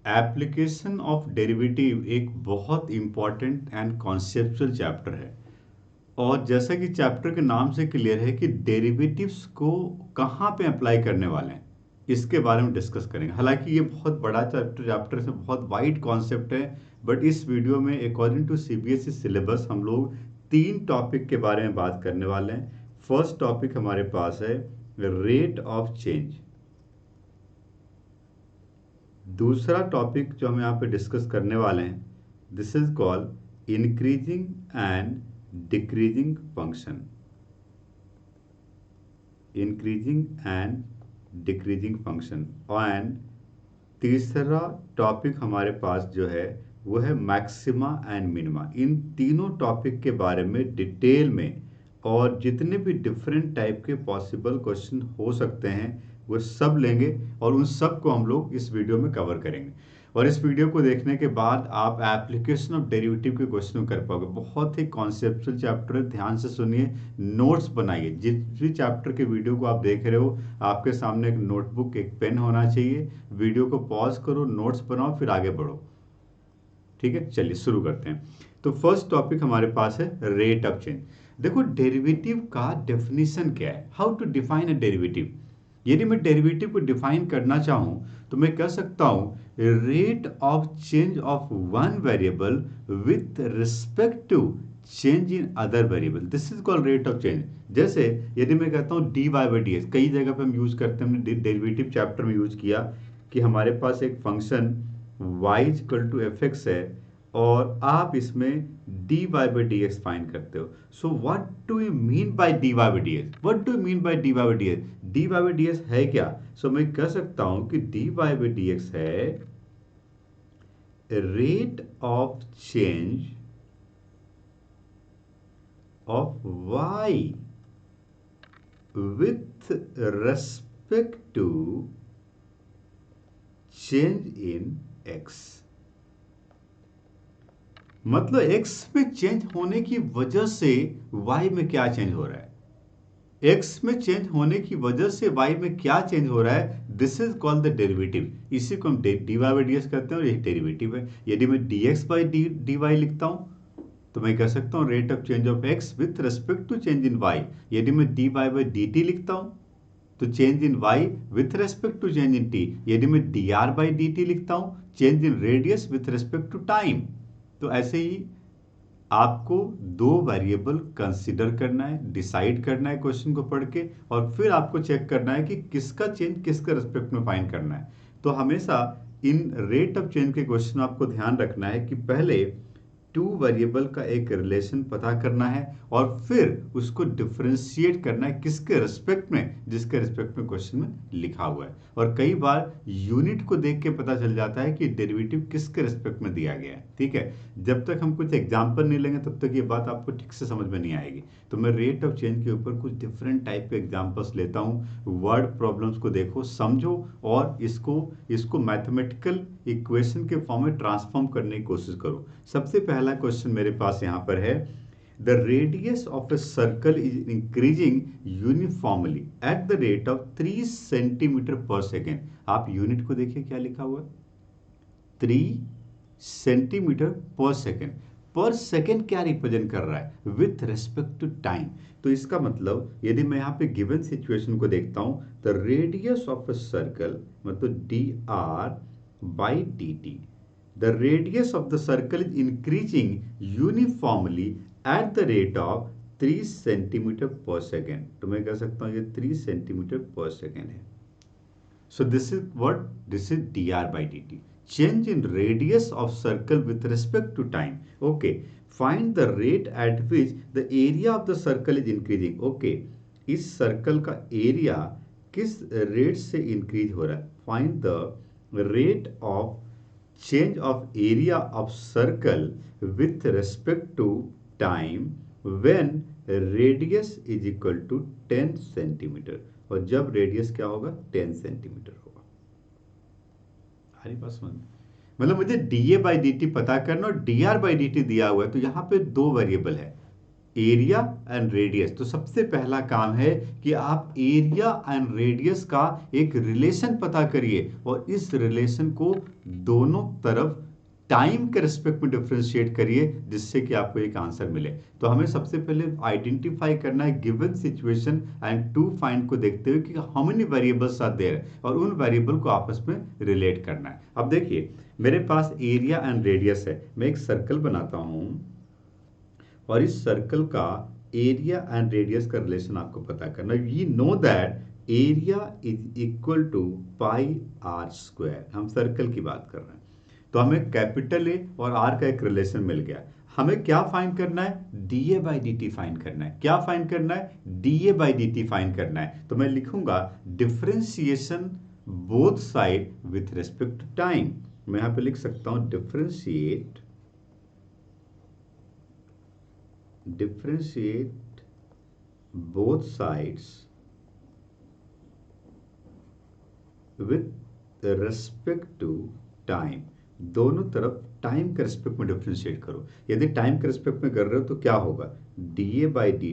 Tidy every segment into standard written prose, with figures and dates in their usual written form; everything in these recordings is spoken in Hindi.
एप्लीकेशन ऑफ डेरिवेटिव एक बहुत इंपॉर्टेंट एंड कॉन्सेप्चुअल चैप्टर है। और जैसा कि चैप्टर के नाम से क्लियर है कि डेरिवेटिव्स को कहाँ पे अप्लाई करने वाले हैं, इसके बारे में डिस्कस करेंगे। हालांकि ये बहुत बड़ा चैप्टर से बहुत वाइड कॉन्सेप्ट है, बट इस वीडियो में अकॉर्डिंग टू सीबीएसई सिलेबस हम लोग 3 टॉपिक के बारे में बात करने वाले हैं। फर्स्ट टॉपिक हमारे पास है रेट ऑफ चेंज। दूसरा टॉपिक जो हम यहाँ पे डिस्कस करने वाले हैं, this is called increasing and decreasing function. Increasing and decreasing function. And तीसरा टॉपिक हमारे पास जो है वो है मैक्सिमा एंड मिनिमा। इन तीनों टॉपिक के बारे में डिटेल में और जितने भी डिफरेंट टाइप के पॉसिबल क्वेश्चन हो सकते हैं वो सब लेंगे और उन सब को हम लोग इस वीडियो में कवर करेंगे। और इस वीडियो को देखने के बाद आप एप्लीकेशन ऑफ डेरिवेटिव के क्वेश्चन कर पाओगे। बहुत ही कॉन्सेप्चुअल चैप्टर है, ध्यान से सुनिए, नोट्स बनाइए। जिस भी चैप्टर के वीडियो को आप देख रहे हो आपके सामने एक नोटबुक एक पेन होना चाहिए। वीडियो को पॉज करो, नोट्स बनाओ, फिर आगे बढ़ो। ठीक है, चलिए शुरू करते हैं। तो फर्स्ट टॉपिक हमारे पास है रेट ऑफ चेंज। देखो डेरिवेटिव का डेफिनेशन क्या है, how to define a derivative. यदि मैं डेरिवेटिव को डिफाइन करना चाहूं तो मैं कह सकता हूं rate of change of one variable with respect to change in other variable, this is called rate of change. जैसे यदि मैं कहता हूं d y by d x, कई जगह पे हम यूज करते हैं, हमने डेरिवेटिव चैप्टर में यूज किया कि हमारे पास एक function y equal to f x है और आप इसमें d y by d x find करते हो। So what do you mean by d y by d x, what do you mean by d y by d x, d y by d x है क्या। सो मैं कह सकता हूं कि d y by d x है rate of change of y with respect to change in x। मतलब x में चेंज होने की वजह से y में क्या चेंज हो रहा है, x में चेंज होने की वजह से y में क्या चेंज हो रहा है, this is called the derivative. इसी को हम d y by d x कहते हैं और यही डेरिवेटिव है। यदि मैं d x by d y लिखता हूं तो मैं कह सकता हूं rate of change of x with respect to change in y। यदि मैं d y by d t लिखता हूं तो change in y with respect to change in t। यदि मैं D r by d t लिखता हूं change in radius with respect to time. तो ऐसे ही आपको दो वेरिएबल कंसीडर करना है, डिसाइड करना है क्वेश्चन को पढ़ के, और फिर आपको चेक करना है कि किसका चेंज किसका रेस्पेक्ट में फाइंड करना है। तो हमेशा इन रेट ऑफ चेंज के क्वेश्चन आपको ध्यान रखना है कि पहले टू वेरिएबल का एक रिलेशन पता करना है और फिर उसको डिफरेंशिएट करना है किसके रिस्पेक्ट में, जिसके रिस्पेक्ट में क्वेश्चन में लिखा हुआ है। और कई बार यूनिट को देख के पता चल जाता है कि डेरिवेटिव किसके रिस्पेक्ट में दिया गया है। ठीक है, जब तक हम कुछ एग्जाम्पल नहीं लेंगे तब तक ये बात आपको ठीक से समझ में नहीं आएगी। तो मैं रेट ऑफ चेंज के ऊपर कुछ डिफरेंट टाइप के एग्जाम्पल्स लेता हूँ। वर्ड प्रॉब्लम्स को देखो, समझो और इसको मैथमेटिकल इक्वेशन के फॉर्म में ट्रांसफॉर्म करने की कोशिश करो। सबसे पहला क्वेश्चन मेरे पास यहाँ पर है, the radius of a circle is increasing uniformly at the rate of 3 centimetre पर सेकेंड। आप यूनिट को देखिए क्या लिखा हुआ है, 3 सेंटीमीटर पर सेकेंड। पर सेकेंड क्या रिप्रेजेंट कर रहा है, विथ रेस्पेक्ट टू टाइम। तो इसका मतलब यदि मैं यहाँ पे गिवन सिचुएशन को देखता हूं, the radius of a circle मतलब d r by d t, the radius of the circle is increasing uniformly at the rate of 3 centimetre पर सेकेंड। तो मैं कह सकता हूं ये 3 सेंटीमीटर पर सेकेंड है। So this is what, this is dr by dt, change in radius of circle with respect to time. Okay, find the rate at which the area of the circle is increasing. Okay, इस सर्कल का एरिया किस रेट से इंक्रीज हो रहा है, find the rate of change of area of circle with respect to time when radius is equal to 10 centimetre, और जब रेडियस क्या होगा 10 सेंटीमीटर होगा। हरी बात समझ में, मतलब मुझे D A by d T पता करना और D r by d T दिया हुआ है। तो यहाँ पे दो वेरिएबल है, एरिया एंड रेडियस। तो सबसे पहला काम है कि आप एरिया एंड रेडियस का एक रिलेशन पता करिए और इस रिलेशन को दोनों तरफ टाइम के रिस्पेक्ट में डिफरेंशिएट करिए जिससे कि आपको एक आंसर मिले। तो हमें सबसे पहले आइडेंटिफाई करना है given situation and to find को देखते हुए कि how many variables are there और उन वेरिएबल को आपस में रिलेट करना है। अब देखिए मेरे पास एरिया एंड रेडियस है, मैं एक सर्कल बनाता हूं और इस सर्कल का एरिया एंड रेडियस का रिलेशन आपको पता करना। We know that area is equal to pi r square. हम सर्कल की बात कर रहे हैं तो हमें कैपिटल ए और आर का एक रिलेशन मिल गया। हमें क्या फाइंड करना है? D A by d t find करना है। क्या फाइंड करना है? D A by d t find करना है। तो मैं लिखूंगा differentiation both side with respect to time. मैं यहां पे लिख सकता हूं differentiate both sides with respect to time। दोनों तरफ टाइम के रिस्पेक्ट में डिफरेंशिएट करो। यदि टाइम के रिस्पेक्ट में कर रहे हो तो क्या होगा? D A by d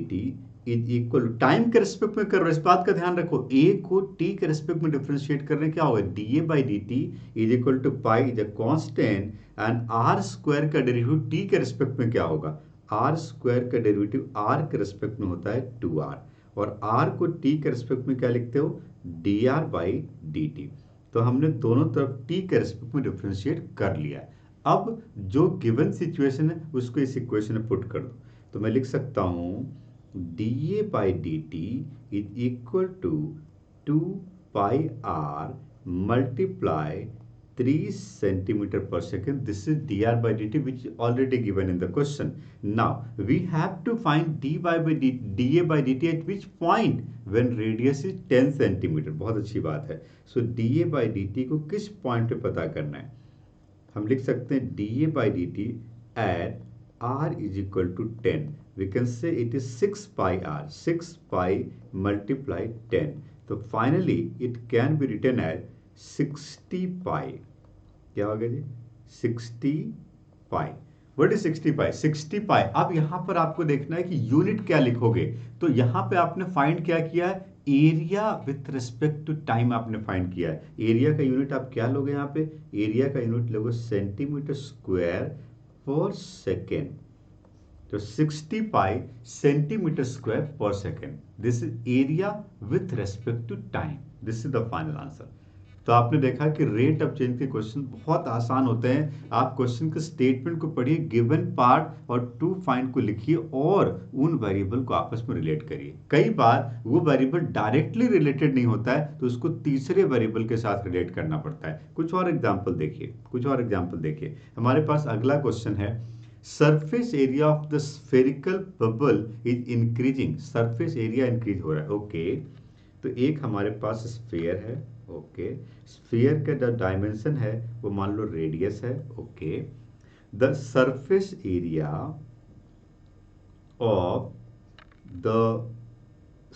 t is equal time के रिस्पेक्ट में कर रहे हो, इस बात का ध्यान रखो। ए को टी के रिस्पेक्ट में डिफरेंशिएट कर रहे हैं, क्या होगा? D A by d t is equal to pi is a constant and r square का डेरिवेटिव टी के रिस्पेक्ट में क्या होगा? आर स्क्वायर का डेरिवेटिव आर के रिस्पेक्ट में होता है 2r और आर को टी के रिस्पेक्ट में क्या लिखते हो? D r by d t. तो हमने दोनों तरफ टी के रिस्पेक्ट में डिफरेंशिएट कर लिया है। अब जो गिवन सिचुएशन है उसको इस इक्वेशन में पुट कर दो। तो मैं लिख सकता हूं d A by d t is equal to 2 pi r multiply 3 centimeter per second. This is dr by dt which is already given in the question. Now we have to find dA by dt at which point when radius is 10 centimeter. बहुत अच्छी बात है। So dA by dt को किस पॉइंट पे पता करना है? हम लिख सकते हैं dA by dt at r is equal to 10. We can say it is 6 pi r. 6 pi multiply 10. So finally it can be written as 60 पाई। क्या हो गया जी? 60 पाई। व्हाट इज 60 पाई? 60 पाई। अब यहां पर आपको देखना है कि यूनिट क्या लिखोगे। तो यहां पे आपने फाइंड क्या किया है? Area with respect to time आपने फाइंड किया है। एरिया का यूनिट आप क्या लोगे? यहां पे एरिया का यूनिट लोगे सेंटीमीटर स्क्वायर पर सेकेंड। तो 60 pi centimetre square per second. This is area with respect to time. This is the final answer. तो आपने देखा कि रेट ऑफ चेंज के क्वेश्चन बहुत आसान होते हैं। आप क्वेश्चन के स्टेटमेंट को पढ़िए, गिवन पार्ट और टू फाइंड को लिखिए और उन वेरिएबल को आपस में रिलेट करिए। कई बार वो वेरिएबल डायरेक्टली रिलेटेड नहीं होता है तो उसको तीसरे वेरिएबल के साथ रिलेट करना पड़ता है। कुछ और एग्जाम्पल देखिए। हमारे पास अगला क्वेश्चन है, surface area of the spherical bubble is increasing. Surface area increase हो रहा है। ओके, तो एक हमारे पास स्फीयर है। ओके, स्फीयर का जो डायमेंशन है वो मान लो रेडियस है। Okay, the surface area of the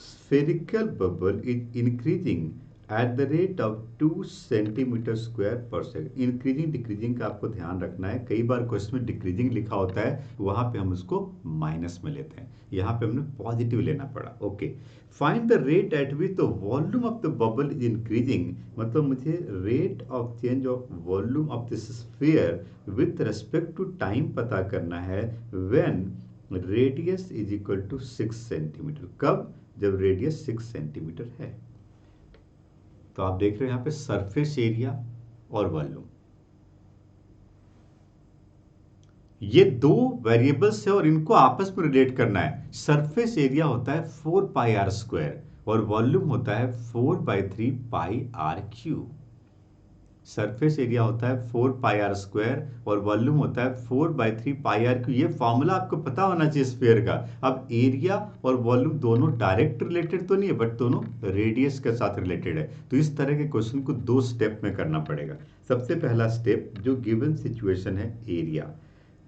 spherical bubble is increasing at the rate of 2 centimeter square per second। Increasing decreasing का आपको ध्यान रखना है। कई बार क्वेश्चन में डिक्रीजिंग लिखा होता है, वहां पे हम उसको माइनस में लेते हैं, यहाँ पे हमने पॉजिटिव लेना पड़ा। Okay, find the rate at which the volume of the bubble is increasing. मतलब मुझे rate of change of volume of this sphere with respect to time पता करना है when radius is equal to 6 centimetre. कब? जब रेडियस 6 सेंटीमीटर है। तो आप देख रहे हैं यहां पे सरफेस एरिया और वॉल्यूम, ये दो वेरिएबल्स है और इनको आपस में रिलेट करना है। सरफेस एरिया होता है 4 पाई आर स्क्वायर और वॉल्यूम होता है 4/3 पाई आर क्यूब। सरफेस एरिया होता है 4 पाई आर स्क्वायर और वॉल्यूम होता है 4/3 पाई आर क्यूब। ये फॉर्मूला आपको पता होना चाहिए स्फीयर का। अब एरिया और वॉल्यूम दोनों डायरेक्ट रिलेटेड तो नहीं है, बट दोनों रेडियस के साथ रिलेटेड है। तो इस तरह के क्वेश्चन को 2 स्टेप में करना पड़ेगा। सबसे पहला स्टेप, जो गिवन सिचुएशन है area,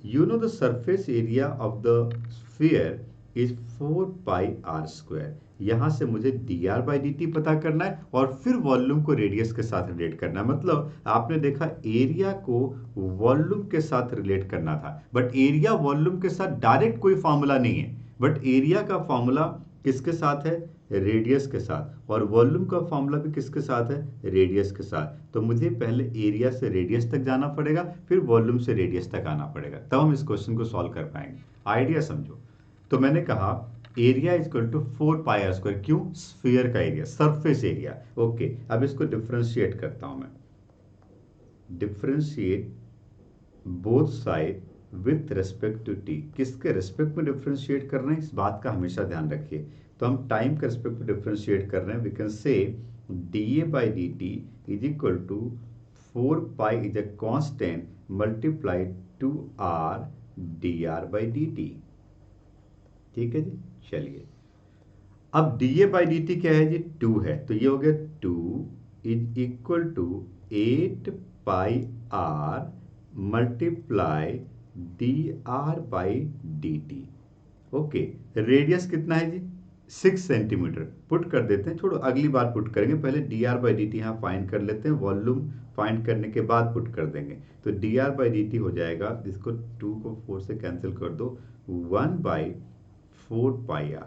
you know the surface area of the sphere is 4 pi r square। यहां से मुझे dr/dt पता करना है और फिर वॉल्यूम को रेडियस के साथ रिलेट करना है। मतलब आपने देखा एरिया को वॉल्यूम के साथ रिलेट करना था, बट एरिया वॉल्यूम के साथ डायरेक्ट कोई फॉर्मूला नहीं है, बट एरिया का फॉर्मूला किसके साथ है? रेडियस के साथ। और वॉल्यूम का फॉर्मूला भी किसके साथ है? रेडियस के साथ। तो मुझे पहले एरिया से रेडियस तक जाना पड़ेगा, फिर वॉल्यूम से रेडियस तक आना पड़ेगा, तब हम इस क्वेश्चन को सॉल्व कर पाएंगे। आइडिया समझो। तो मैंने कहा area is equal to 4πr²। क्यों? स्फीयर का एरिया, सरफेस एरिया। ओके, अब इसको डिफरेंशिएट करता हूं मैं। Differentiate both side with respect to t. किसके रेस्पेक्ट में डिफरेंशिएट कर रहे हैं, इस बात का हमेशा ध्यान रखिए। तो हम टाइम के रेस्पेक्ट में डिफरेंशिएट कर रहे हैं। We can say dA/dt is equal to 4π is a constant multiplied to r dr/dt। ठीक है जी, चलिए। अब dA/dt क्या है जी? 2 है, तो ये हो गया 2 is equal to 8πr multiply dr/dt। Okay, radius कितना है जी? 6 सेंटीमीटर। पुट कर देते हैं, छोड़ो अगली बार पुट करेंगे, पहले dr/dt यहाँ फाइंड कर लेते हैं, वॉल्यूम फाइंड करने के बाद पुट कर देंगे। तो dr/dt हो जाएगा, इसको 2 को 4 से कैंसिल कर दो, 1/4πr।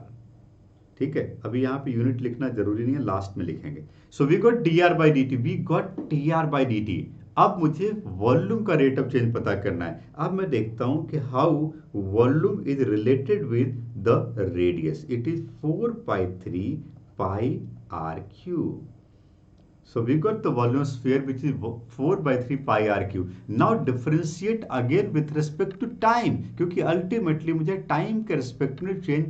ठीक है, अभी यहाँ पे यूनिट लिखना जरूरी नहीं है, लास्ट में लिखेंगे। So we got dr/dt, we got dr/dt। अब मुझे वॉल्यूम का रेट ऑफ चेंज पता करना है। अब मैं देखता हूं कि how volume is related with the radius. It is 4/3πr³। So we got the volume of sphere which is 4/3πr³। Now differentiate again with respect to time, क्योंकि अल्टीमेटली मुझे टाइम के रिस्पेक्ट में चेंज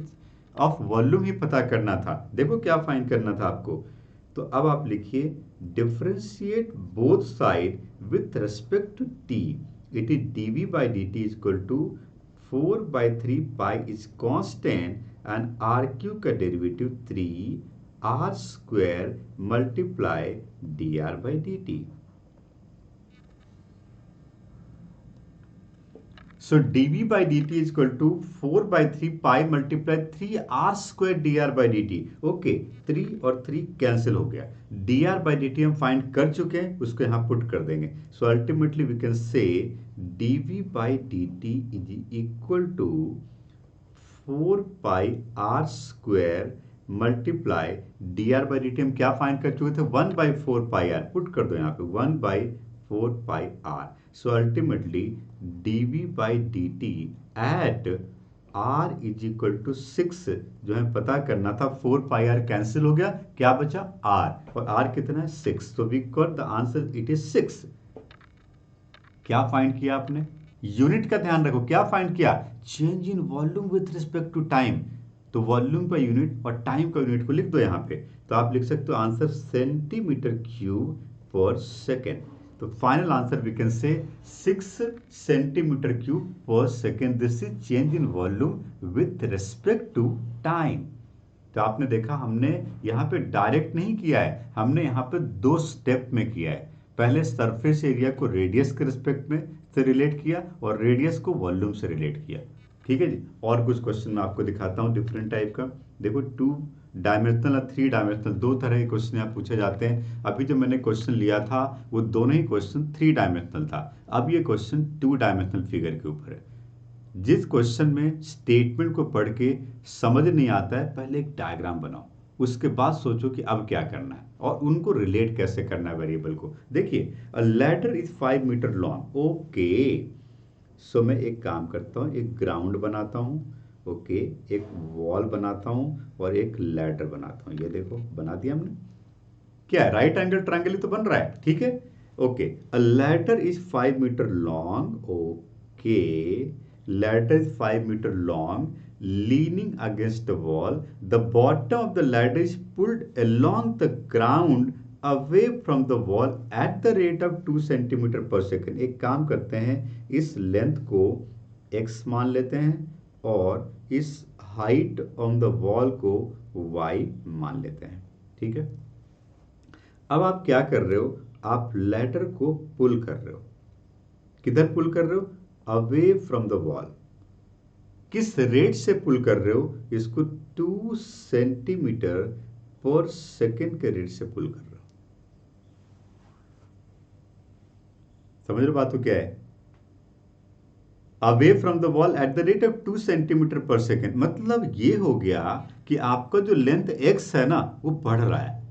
ऑफ वॉल्यूम ही पता करना था। देखो क्या फाइंड करना था आपको। तो अब आप लिखिए differentiate both side with respect to t. It is dV/dt is equal to 4/3π is constant and r³ का derivative 3r² multiply dr/dt। So dV/dt is equal to 4/3π multiply 3r² dr/dt। Okay, 3 और 3 कैंसिल हो गया। dr/dt हम फाइंड कर चुके हैं, उसको यहाँ पुट कर देंगे। सो अल्टीमेटली वी कैन से dV/dt is equal to 4πr² multiply dr/dt हम क्या फाइंड कर चुके थे? 1/4πr। पुट कर दो यहाँ पे 1/4πr। So ultimately dV/dt at r is equal to 6 जो है पता करना था। 4πr कैंसिल हो गया, क्या बचा? r, और r कितना है? 6। So we got the answer, it is 6। क्या फाइंड किया आपने? यूनिट का ध्यान रखो, क्या फाइंड किया? Change in volume with respect to time. तो वॉल्यूम का यूनिट और टाइम का यूनिट को लिख दो यहाँ पे। तो आप लिख सकते हो आंसर cm³/सेकेंड। तो final answer we can say 6 cm³/सेकेंड। This is change in volume with respect to time. तो आपने देखा हमने यहाँ पे डायरेक्ट नहीं किया है, हमने यहाँ पे 2 स्टेप में किया है। पहले सरफेस एरिया को रेडियस के रिस्पेक्ट में से रिलेट किया और रेडियस को वॉल्यूम से रिलेट किया। ठीक है जी। और कुछ क्वेश्चन मैं आपको दिखाता हूँ डिफरेंट टाइप का। देखो 2 डायमेंशनल और 3 डायमेंशनल, 2 तरह के क्वेश्चन यहाँ पूछे जाते हैं। अभी जो मैंने क्वेश्चन लिया था वो दोनों ही क्वेश्चन 3 डायमेंशनल था। अब ये क्वेश्चन 2 डायमेंशनल फिगर के ऊपर है। जिस क्वेश्चन में स्टेटमेंट को पढ़ के समझ नहीं आता है, पहले एक डायग्राम बनाओ, उसके बाद सोचो कि अब क्या करना है और उनको रिलेट कैसे करना है वेरिएबल को। देखिए a ladder is 5 metre long. Okay, so मैं एक काम करता हूँ, एक ग्राउंड बनाता हूँ, ओके, एक वॉल बनाता हूँ और एक लैडर बनाता हूँ। ये देखो बना दिया हमने। क्या है? राइट एंगल ट्रायंगल ही तो बन रहा है। ठीक है, okay. A ladder is 5 metre long. Okay, ladder is 5 meter long, leaning against the wall. The bottom of the ladder is pulled along the ground away from the wall at the rate of 2 centimeter per second। एक काम करते हैं, इस लेंथ को x मान लेते हैं और इस हाइट ऑन द वॉल को y मान लेते हैं। ठीक है, अब आप क्या कर रहे हो? आप लैडर को पुल कर रहे हो। किधर पुल कर रहे हो? Away from the wall. किस रेट से पुल कर रहे हो, इसको 2 सेंटीमीटर पर सेकेंड के रेट से पुल कर रहे हो। समझ रहे हो बात तो क्या है? Away from the wall at the rate of 2 centimetre पर सेकेंड, मतलब ये हो गया कि आपका जो लेंथ एक्स है ना वो बढ़ रहा है,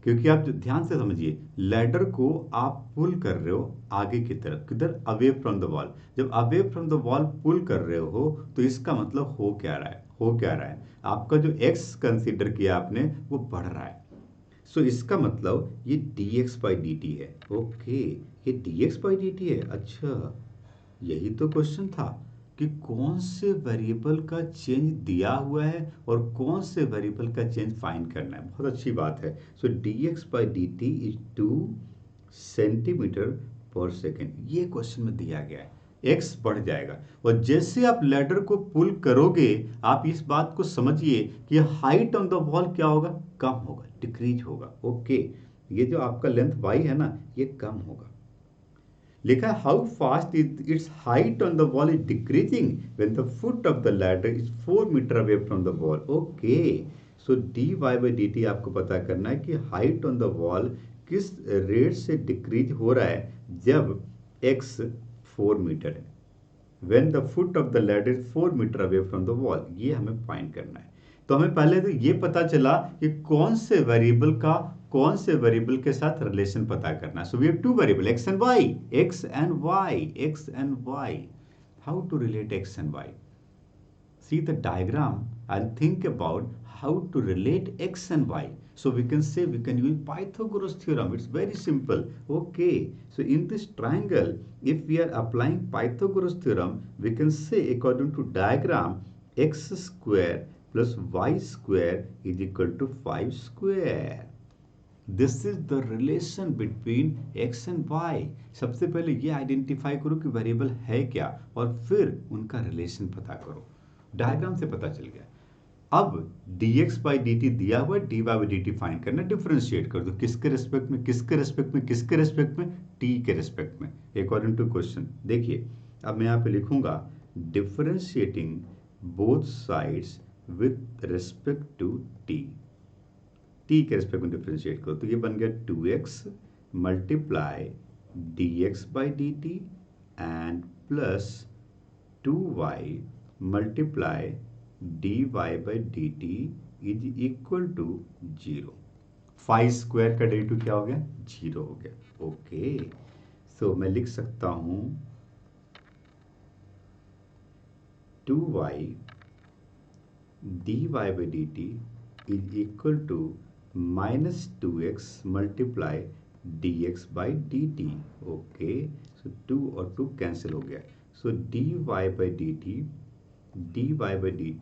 क्योंकि आप ध्यान से समझिए, लैडर को आप पुल कर रहे हो आगे की तरफ, किधर, अवे फ्रॉम द वॉल। जब अवे फ्रॉम द वॉल पुल कर रहे हो तो इसका मतलब हो क्या रहा है, हो क्या रहा है, आपका जो एक्स कंसीडर किया आपने वो बढ़ रहा है। सो इसका मतलब ये dx बाई डी टी है। ओके, ये dx बाई डी टी है। अच्छा, यही तो क्वेश्चन था कि कौन से वेरिएबल का चेंज दिया हुआ है और कौन से वेरिएबल का चेंज फाइंड करना है। बहुत अच्छी बात है। सो dx by d t is 2 centimetre पर सेकेंड, ये क्वेश्चन में दिया गया है। x बढ़ जाएगा और जैसे आप लैडर को पुल करोगे, आप इस बात को समझिए कि हाइट ऑन द वॉल क्या होगा, कम होगा, डिक्रीज होगा। ओके, ये जो आपका लेंथ y है ना, ये कम होगा। लिखा है how fast its height on the wall is decreasing when the foot of the ladder is 4 metre away from the wall. Okay, so d y by d t आपको पता करना है कि हाइट ऑन द वॉल किस रेट से डिक्रीज हो रहा है जब x 4 मीटर है, when the foot of the ladder is 4 metre away from the wall. ये हमें फाइंड करना है। तो हमें पहले तो ये पता चला कि कौन से वेरिएबल के साथ रिलेशन पता करना है। So we have two variable x and y, x and y। How to relate x and y? See the diagram and think about how to relate x and y. So we can say, we can use Pythagoras theorem. It's very simple. Okay, so in this triangle, if we are applying Pythagoras theorem, we can say according to diagram, x square plus y square is equal to 5 square. This is the relation between x and y। सबसे पहले ये आइडेंटिफाई करो कि वेरिएबल है क्या और फिर उनका रिलेशन पता करो। डायग्राम से पता चल गया। अब dx बाई डी टी दिया हुआ, dy by d t find करना, डिफरेंशिएट कर दो, किसके रेस्पेक्ट में, किसके रेस्पेक्ट में, किसके रेस्पेक्ट में, t के रेस्पेक्ट में, अकॉर्डिंग टू क्वेश्चन। देखिए अब मैं यहाँ पे लिखूंगा differentiating both sides with respect to t। t के रेस्पेक्ट में डिफरेंशिएट करो तो ये बन गया 2x multiply dx by d t and plus 2y multiply dy by d t is equal to 0। 5 square का डेरिवेटिव क्या हो गया, 0 हो गया। ओके, सो मैं लिख सकता हूं 2y dy by d t is equal to minus 2x multiply dx by d t. Okay, so 2 और 2 कैंसिल हो गया। So dy by d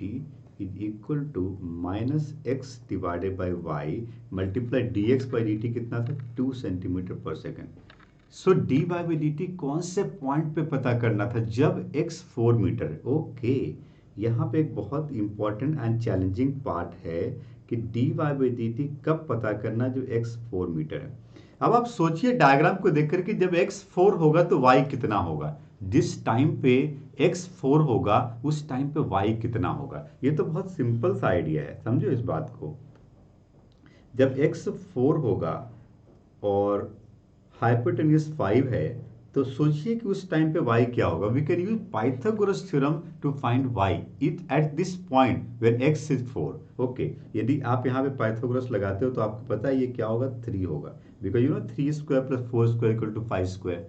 t is equal to minus x divided by y multiply dx by d t कितना था, 2 सेंटीमीटर पर second. So d by d t कौन से पॉइंट पे पता करना था, जब x 4 मीटर है। ओके, यहाँ पे एक बहुत इंपॉर्टेंट एंड चैलेंजिंग पार्ट है कि d y by d t कब पता करना, जो x 4 मीटर है। अब आप सोचिए डायग्राम को देख करके, जब x 4 होगा तो y कितना होगा, जिस टाइम पे x 4 होगा उस टाइम पे y कितना होगा। ये तो बहुत सिंपल सा आइडिया है, समझो इस बात को। जब x 4 होगा और हाइपोटेन्यूज 5 है तो सोचिए कि उस टाइम पे y क्या होगा। We can use Pythagoras theorem to find y it at this point where x is 4। Okay, यदि आप यहाँ पे पाइथागोरस लगाते हो तो आपको पता है ये क्या होगा, 3 होगा, because you know 3 square plus 4 square equal to 5 square.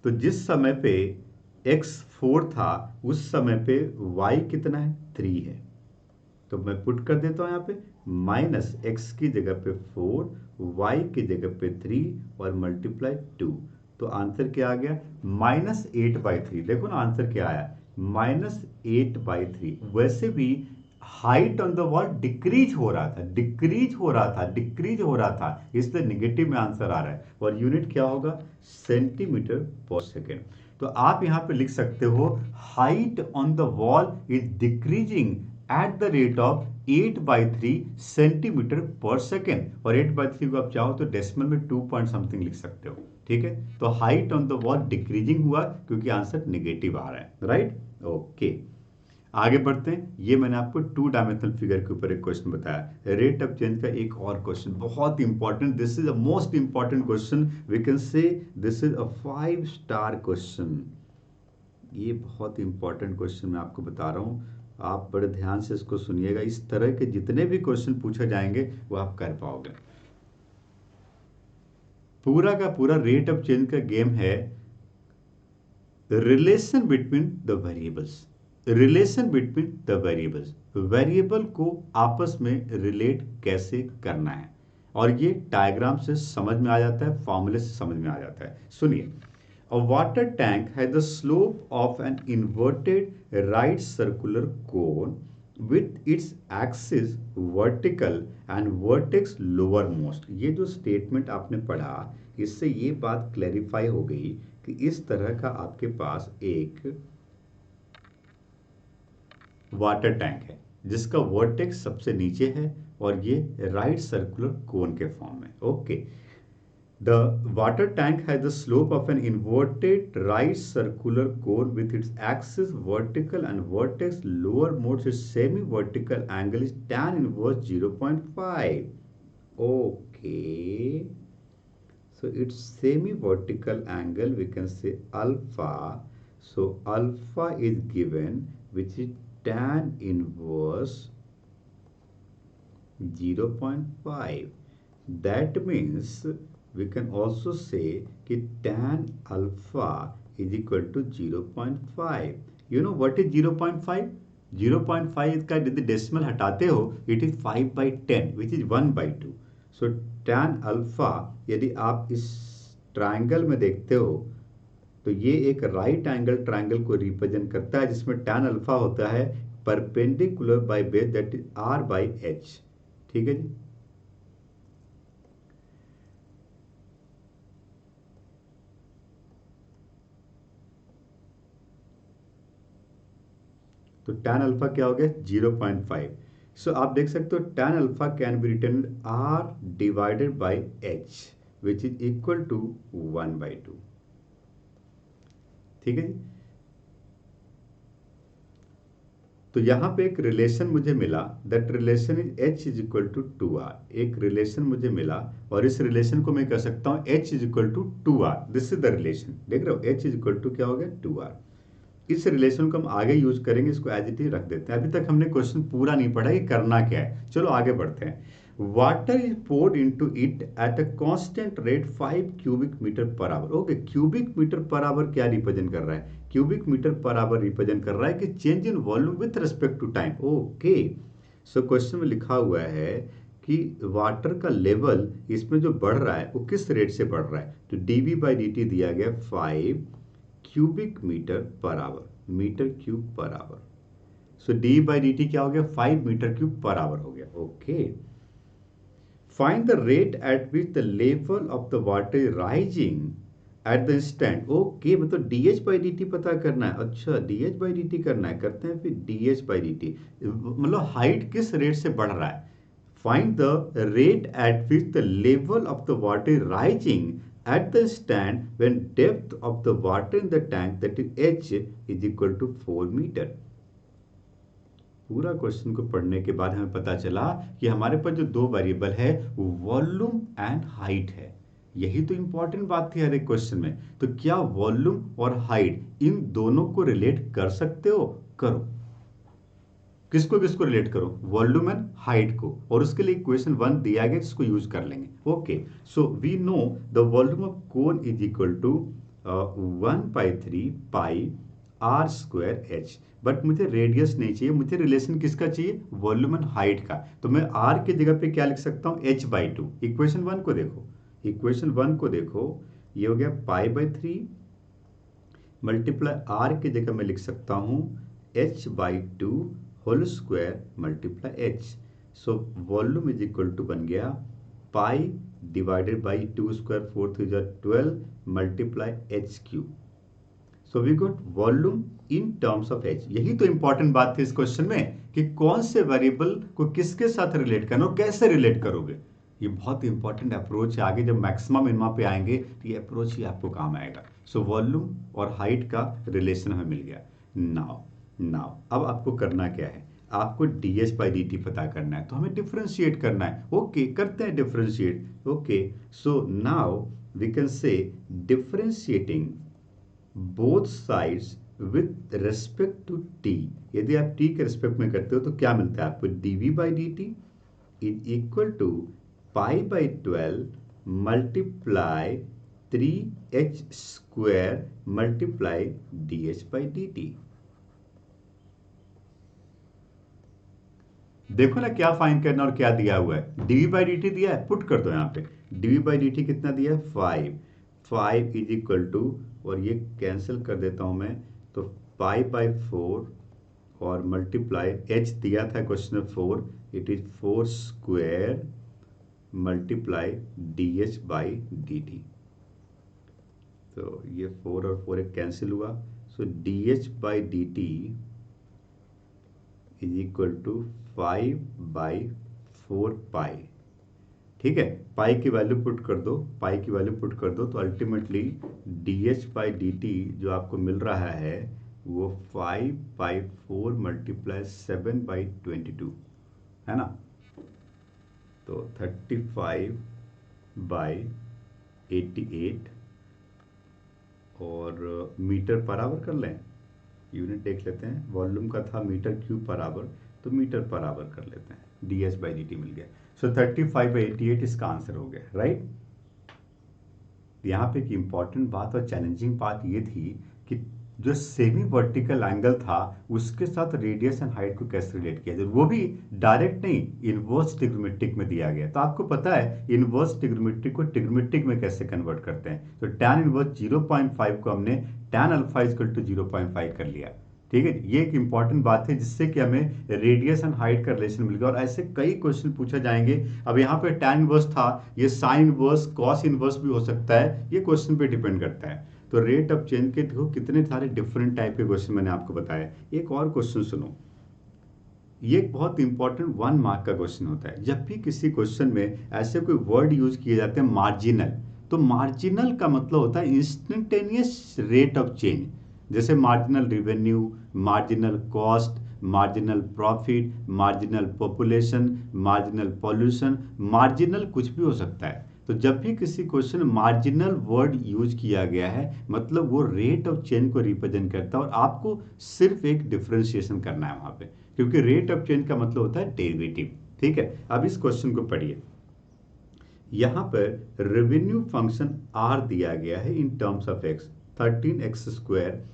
तो जिस समय पे x 4 था उस समय पे y कितना है, 3 है। तो मैं पुट कर देता हूँ यहाँ पे माइनस x की जगह पे 4, y की जगह पे 3 और मल्टीप्लाई 2। तो आंसर क्या आ गया, -8/3। देखो ना आंसर क्या आया, -8/3। वैसे भी height on the wall decrease हो रहा था, इसलिए निगेटिव में आंसर आ रहा है। और यूनिट क्या होगा, सेंटीमीटर पर सेकेंड। तो आप यहाँ पे लिख सकते हो height on the wall is decreasing at the rate of 8/3 centimetre पर सेकेंड। और 8/3 को आप चाहो तो डेसिमल में 2 पॉइंट समथिंग लिख सकते हो। ठीक है, तो height on the wall decreasing हुआ क्योंकि आंसर निगेटिव आ रहा है, राइट। ओके, आगे बढ़ते हैं। ये मैंने आपको 2 डायमेंशनल फिगर के ऊपर एक क्वेश्चन बताया। रेट ऑफ चेंज का एक और क्वेश्चन बहुत important, this is the most important question, we can say this is a 5 star question. ये बहुत इंपॉर्टेंट क्वेश्चन मैं आपको बता रहा हूँ, आप बड़े ध्यान से इसको सुनिएगा। इस तरह के जितने भी क्वेश्चन पूछे जाएंगे वो आप कर पाओगे। पूरा का पूरा रेट ऑफ चेंज का गेम है relation between the variables. Relation between the variables, variable को आपस में रिलेट कैसे करना है, और ये डायग्राम से समझ में आ जाता है, फॉर्मूले से समझ में आ जाता है। सुनिए, a water tank has the slope of an inverted right circular cone with its axis vertical and vertex lowermost। ये जो स्टेटमेंट आपने पढ़ा, इससे ये बात क्लैरिफाई हो गई कि इस तरह का आपके पास एक वाटर टैंक है जिसका वर्टेक्स सबसे नीचे है और ये राइट सर्कुलर कोन के फॉर्म में। Okay, the water tank has the slope of an inverted right circular cone with its axis vertical and vertex lowermost. Its semi-vertical angle is tan inverse 0.5. Okay, so its semi-vertical angle we can say alpha. So alpha is given, which is tan inverse 0.5. That means we can also say कि tan alpha is equal to 0.5. You know what is 0.5? 0.5 का यदि डेसिमल हटाते हो, it is 5/10, which is 1/2. So tan alpha यदि आप इस ट्रायंगल में देखते हो तो ये एक राइट एंगल ट्रायंगल को रिप्रेजेंट करता है जिसमें tan अल्फा होता है perpendicular by base, that is r/h। ठीक है जी। तो tan अल्फा क्या हो गया 0.5। सो आप देख सकते हो tan alpha can be written r divided by h which is equal to 1/2। ठीक है जी। तो यहां पे एक रिलेशन मुझे मिला, that relation is h is equal to 2r। एक रिलेशन मुझे मिला और इस रिलेशन को मैं कह सकता हूं h is equal to 2r। This is the relation, देख रहे हो, h इज इक्वल टू क्या हो गया 2r। इस रिलेशन को हम आगे यूज करेंगे, इसको एज इट इज रख देते हैं। अभी तक हमने क्वेश्चन पूरा नहीं पढ़ा, ये करना क्या है। चलो आगे बढ़ते हैं। Water is poured into it at a constant rate 5 cubic metre पर आवर। ओके, क्यूबिक मीटर पर आवर क्या रिप्रेजेंट कर रहा है? क्यूबिक मीटर पर आवर रिप्रेजेंट कर रहा है कि change in volume with respect to time. Okay, so question में लिखा हुआ है कि वाटर का लेवल इसमें जो बढ़ रहा है वो किस रेट से बढ़ रहा है। तो dv/dt दिया गया 5 क्यूबिक मीटर पर आवर, मीटर क्यूब पर आवर। सो d/dt क्या हो गया 5 मीटर क्यूब पर आवर हो गया। Okay, find the rate at which the level of the water is rising at the instant. Okay, मतलब dh/dt पता करना है। अच्छा, dh/dt करना है, करते हैं फिर dh/dt, मतलब हाइट किस रेट से बढ़ रहा है। Find the rate at which the level of the water is rising at the stand when depth of the water in the tank, that is h, is equal to 4 meter। पूरा क्वेश्चन को पढ़ने के बाद हमें पता चला कि हमारे पास जो दो वेरिएबल है वो वॉल्यूम एंड हाइट है। यही तो इंपॉर्टेंट बात थी हर एक क्वेश्चन में। तो क्या वॉल्यूम और हाइट इन दोनों को रिलेट कर सकते हो? करो। किसको किसको रिलेट करो? वॉल्यूम एंड हाइट को, और उसके लिए इक्वेशन 1 दिया गया जिसको यूज कर लेंगे। Okay, so we know the volume of cone is equal to 1/3 pi r square h। But मुझे रेडियस नहीं चाहिए, मुझे रिलेशन किसका चाहिए? वॉल्यूम एंड हाइट का। तो मैं r की जगह पे क्या लिख सकता हूँ? h/2। इक्वेशन 1 को देखो, इक्वेशन 1 को देखो, ये हो गया π/3 मल्टीप्लाई r की जगह मैं लिख सकता हूँ h/2 whole square multiply h। So volume is equal to बन गया pi divided by 2 square 4 3 12 multiply h3। So we got volume in terms of h। यही तो इंपॉर्टेंट बात थी इस क्वेश्चन में कि कौन से वेरिएबल को किसके साथ रिलेट करना और कैसे रिलेट करोगे। ये बहुत इंपॉर्टेंट अप्रोच है। आगे जब मैक्सिमम मिनिमा पे आएंगे तो ये अप्रोच ही आपको काम आएगा। सो वॉल्यूम और हाइट का रिलेशन हमें मिल गया। नाउ नाउ अब आपको करना क्या है, आपको ds बाई डी टी पता करना है, तो हमें डिफ्रेंशिएट करना है। ओके, करते हैं differentiate. Okay, so now we can say differentiating both sides with respect to t। यदि आप t के रेस्पेक्ट में करते हो तो क्या मिलता है आपको, dv by d t is equal to pi by 12 multiply 3h square multiply ds by d t. देखो ना क्या फाइंड करना और क्या दिया हुआ है, dv बाई डी टी दिया है, पुट कर दो यहाँ पे। dv बाई डी टी कितना दिया है, 5 इज इक्वल टू, और ये कैंसिल कर देता हूं मैं, तो पाई बाई 4 और मल्टीप्लाई h दिया था क्वेश्चन में 4, it is 4 square multiply d h by d t. तो ये 4 और 4 एक कैंसिल हुआ, so d h by d t is equal to 5/4 pi. ठीक है, पाई की वैल्यू पुट कर दो, पाई की वैल्यू पुट कर दो, तो ultimately D h by d T जो आपको मिल रहा है वो 5/4 मल्टीप्लाई 7/22 है ना, तो 35/88 और मीटर पर आवर कर लें, यूनिट देख लेते हैं, वॉल्यूम का था मीटर क्यूब पर आवर, तो मीटर पर आवर कर लेते हैं, d h by d t मिल गया। सो 35/88 इसका आंसर हो गया, राइट। यहाँ पे एक इंपॉर्टेंट बात और चैलेंजिंग बात ये थी कि जो सेमी वर्टिकल एंगल था उसके साथ रेडियस एंड हाइट को कैसे रिलेट किया जाए, वो भी डायरेक्ट नहीं, इनवर्स ट्रिग्नोमेट्रिक में दिया गया। तो आपको पता है इनवर्स ट्रिग्नोमेट्रिक को ट्रिग्नोमेट्रिक में कैसे कन्वर्ट करते हैं, तो tan इनवर्स 0.5 को हमने tan अल्फा इक्वल टू 0.5 कर लिया। ठीक है, ये एक इंपॉर्टेंट बात है जिससे कि हमें रेडियस एंड हाइट का रिलेशन मिल गया, और ऐसे कई क्वेश्चन पूछा जाएंगे। अब यहाँ पे tan इनवर्स था, ये साइन इनवर्स कॉस इनवर्स भी हो सकता है, ये क्वेश्चन पे डिपेंड करता है। तो रेट ऑफ चेंज के देखो कितने सारे डिफरेंट टाइप के क्वेश्चन मैंने आपको बताया। एक और क्वेश्चन सुनो, ये एक बहुत इंपॉर्टेंट 1 मार्क का क्वेश्चन होता है। जब भी किसी क्वेश्चन में ऐसे कोई वर्ड यूज किए जाते हैं मार्जिनल, तो मार्जिनल का मतलब होता है इंस्टेंटेनियस रेट ऑफ चेंज, जैसे marginal revenue, marginal cost, marginal profit, marginal population, marginal pollution, marginal कुछ भी हो सकता है। तो जब भी किसी क्वेश्चन मार्जिनल वर्ड यूज किया गया है मतलब वो रेट ऑफ चेंज को रिप्रेजेंट करता है, और आपको सिर्फ एक डिफरेंशिएशन करना है वहां पे, क्योंकि रेट ऑफ चेंज का मतलब होता है डेरिवेटिव। ठीक है, अब इस क्वेश्चन को पढ़िए। यहां पर रेवेन्यू फंक्शन आर दिया गया है in terms of x, 13x square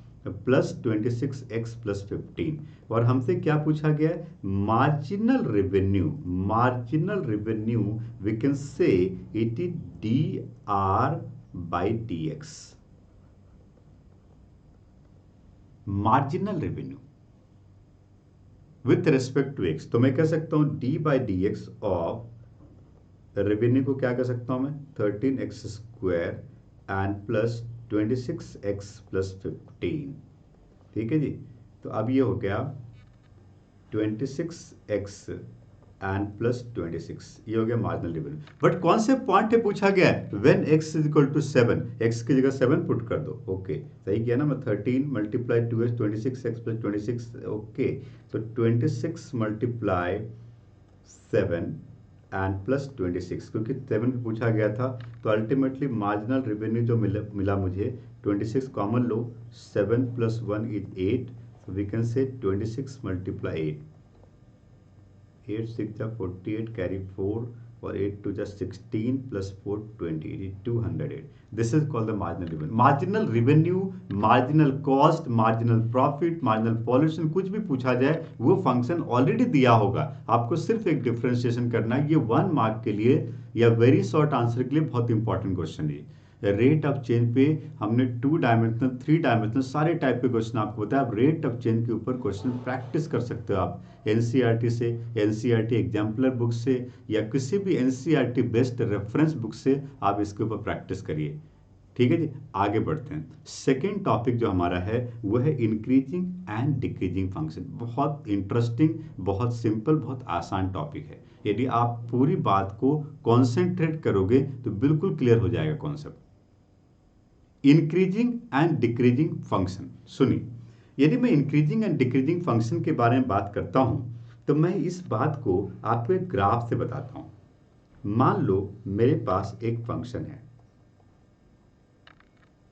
plus 26x plus 15, और हमसे क्या पूछा गया है, marginal revenue. Marginal revenue we can say it is dr by dx, marginal revenue with respect to x। तो मैं कह सकता हूं d by d x of revenue को क्या कर सकता हूं मैं, 13x square and plus 26x plus 15। ठीक है जी, तो अब ये हो गया 26x एंड प्लस 26, ये हो गया मार्जिनल रेवेन्यू। बट कौन से पॉइंट पे पूछा गया है, when x is equal to 7, x की जगह 7 पुट कर दो। ओके, सही किया ना मैं, 13 multiply 2x 26x plus 26। Okay, तो 26 मल्टीप्लाई 7 एंड प्लस 26, क्योंकि 7 पे पूछा गया था, तो अल्टीमेटली मार्जिनल रेवेन्यू जो मिला मुझे, 26 common low, 7 plus 1 is 8, so we can say 26 multiply 8 6 जा 48 कैरी 4 और 8 2 जा 16 plus 4 20, it is 208. This is called the marginal revenue. Marginal revenue, marginal cost, marginal profit, marginal pollution, कुछ भी पूछा जाए वो फंक्शन ऑलरेडी दिया होगा, आपको सिर्फ एक डिफरेंशिएशन करना है। ये 1 मार्क के लिए या वेरी शॉर्ट आंसर के लिए बहुत इंपॉर्टेंट क्वेश्चन है। रेट ऑफ चेंज पे हमने 2 डायमेंशनल 3 डायमेंशनल सारे टाइप के क्वेश्चन आपको बताया। आप रेट ऑफ चेंज के ऊपर क्वेश्चन प्रैक्टिस कर सकते हो आप एनसीईआरटी से, एनसीईआरटी एग्जाम्पलर बुक से, या किसी भी एनसीईआरटी बेस्ड रेफरेंस बुक से आप इसके ऊपर प्रैक्टिस करिए। ठीक है जी, आगे बढ़ते हैं। सेकेंड टॉपिक जो हमारा है वो है इंक्रीजिंग एंड डिक्रीजिंग फंक्शन। बहुत इंटरेस्टिंग, बहुत सिंपल, बहुत आसान टॉपिक है। यदि आप पूरी बात को कॉन्सेंट्रेट करोगे तो बिल्कुल क्लियर हो जाएगा concept. Increasing and decreasing function सुनिए, यदि मैं इंक्रीजिंग एंड डिक्रीजिंग फंक्शन के बारे में बात करता हूं तो मैं इस बात को आपको एक ग्राफ से बताता हूं। मान लो मेरे पास एक फंक्शन है,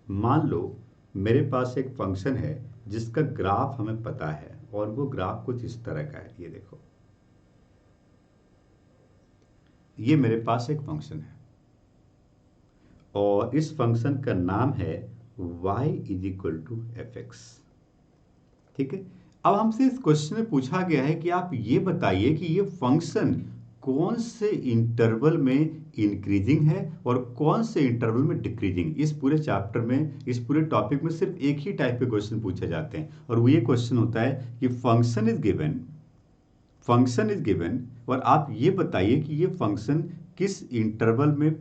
मान लो मेरे पास एक फंक्शन है जिसका ग्राफ हमें पता है और वो ग्राफ कुछ इस तरह का है। ये देखो, ये मेरे पास एक फंक्शन है और इस फंक्शन का नाम है y is equal to f x. ठीक है, अब हमसे इस क्वेश्चन में पूछा गया है कि आप ये बताइए कि ये फंक्शन कौन से इंटरवल में इंक्रीजिंग है और कौन से इंटरवल में डिक्रीजिंग। इस पूरे चैप्टर में, इस पूरे टॉपिक में सिर्फ एक ही टाइप के क्वेश्चन पूछे जाते हैं और वो ये क्वेश्चन होता है कि फंक्शन इज गिवन और आप ये बताइए कि ये फंक्शन किस इंटरवल में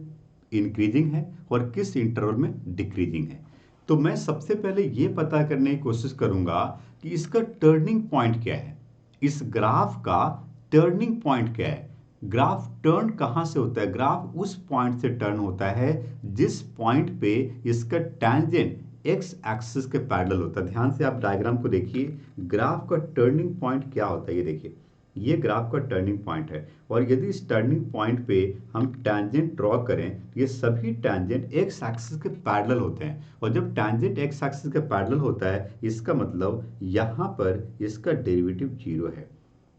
इंक्रीजिंग है और किस इंटरवल में डिक्रीजिंग है। तो मैं सबसे पहले ये पता करने की कोशिश करूंगा कि इसका टर्निंग पॉइंट क्या है, इस ग्राफ का टर्निंग पॉइंट क्या है। ग्राफ टर्न कहां से होता है? ग्राफ उस पॉइंट से टर्न होता है जिस पॉइंट पे इसका टैंजेंट एक्स एक्सिस के पैरेलल होता है। ध्यान से आप डायग्राम को देखिए, ग्राफ का टर्निंग पॉइंट क्या होता है। ये देखिए, ये ग्राफ का टर्निंग पॉइंट है और यदि इस टर्निंग पॉइंट पे हम टैंजेंट ड्रॉ करें, ये सभी टैंजेंट एक्स एक्सिस के पैरेलल होते हैं और जब टैंजेंट एक्स एक्सिस के पैरेलल होता है इसका मतलब यहाँ पर इसका डेरिवेटिव जीरो है।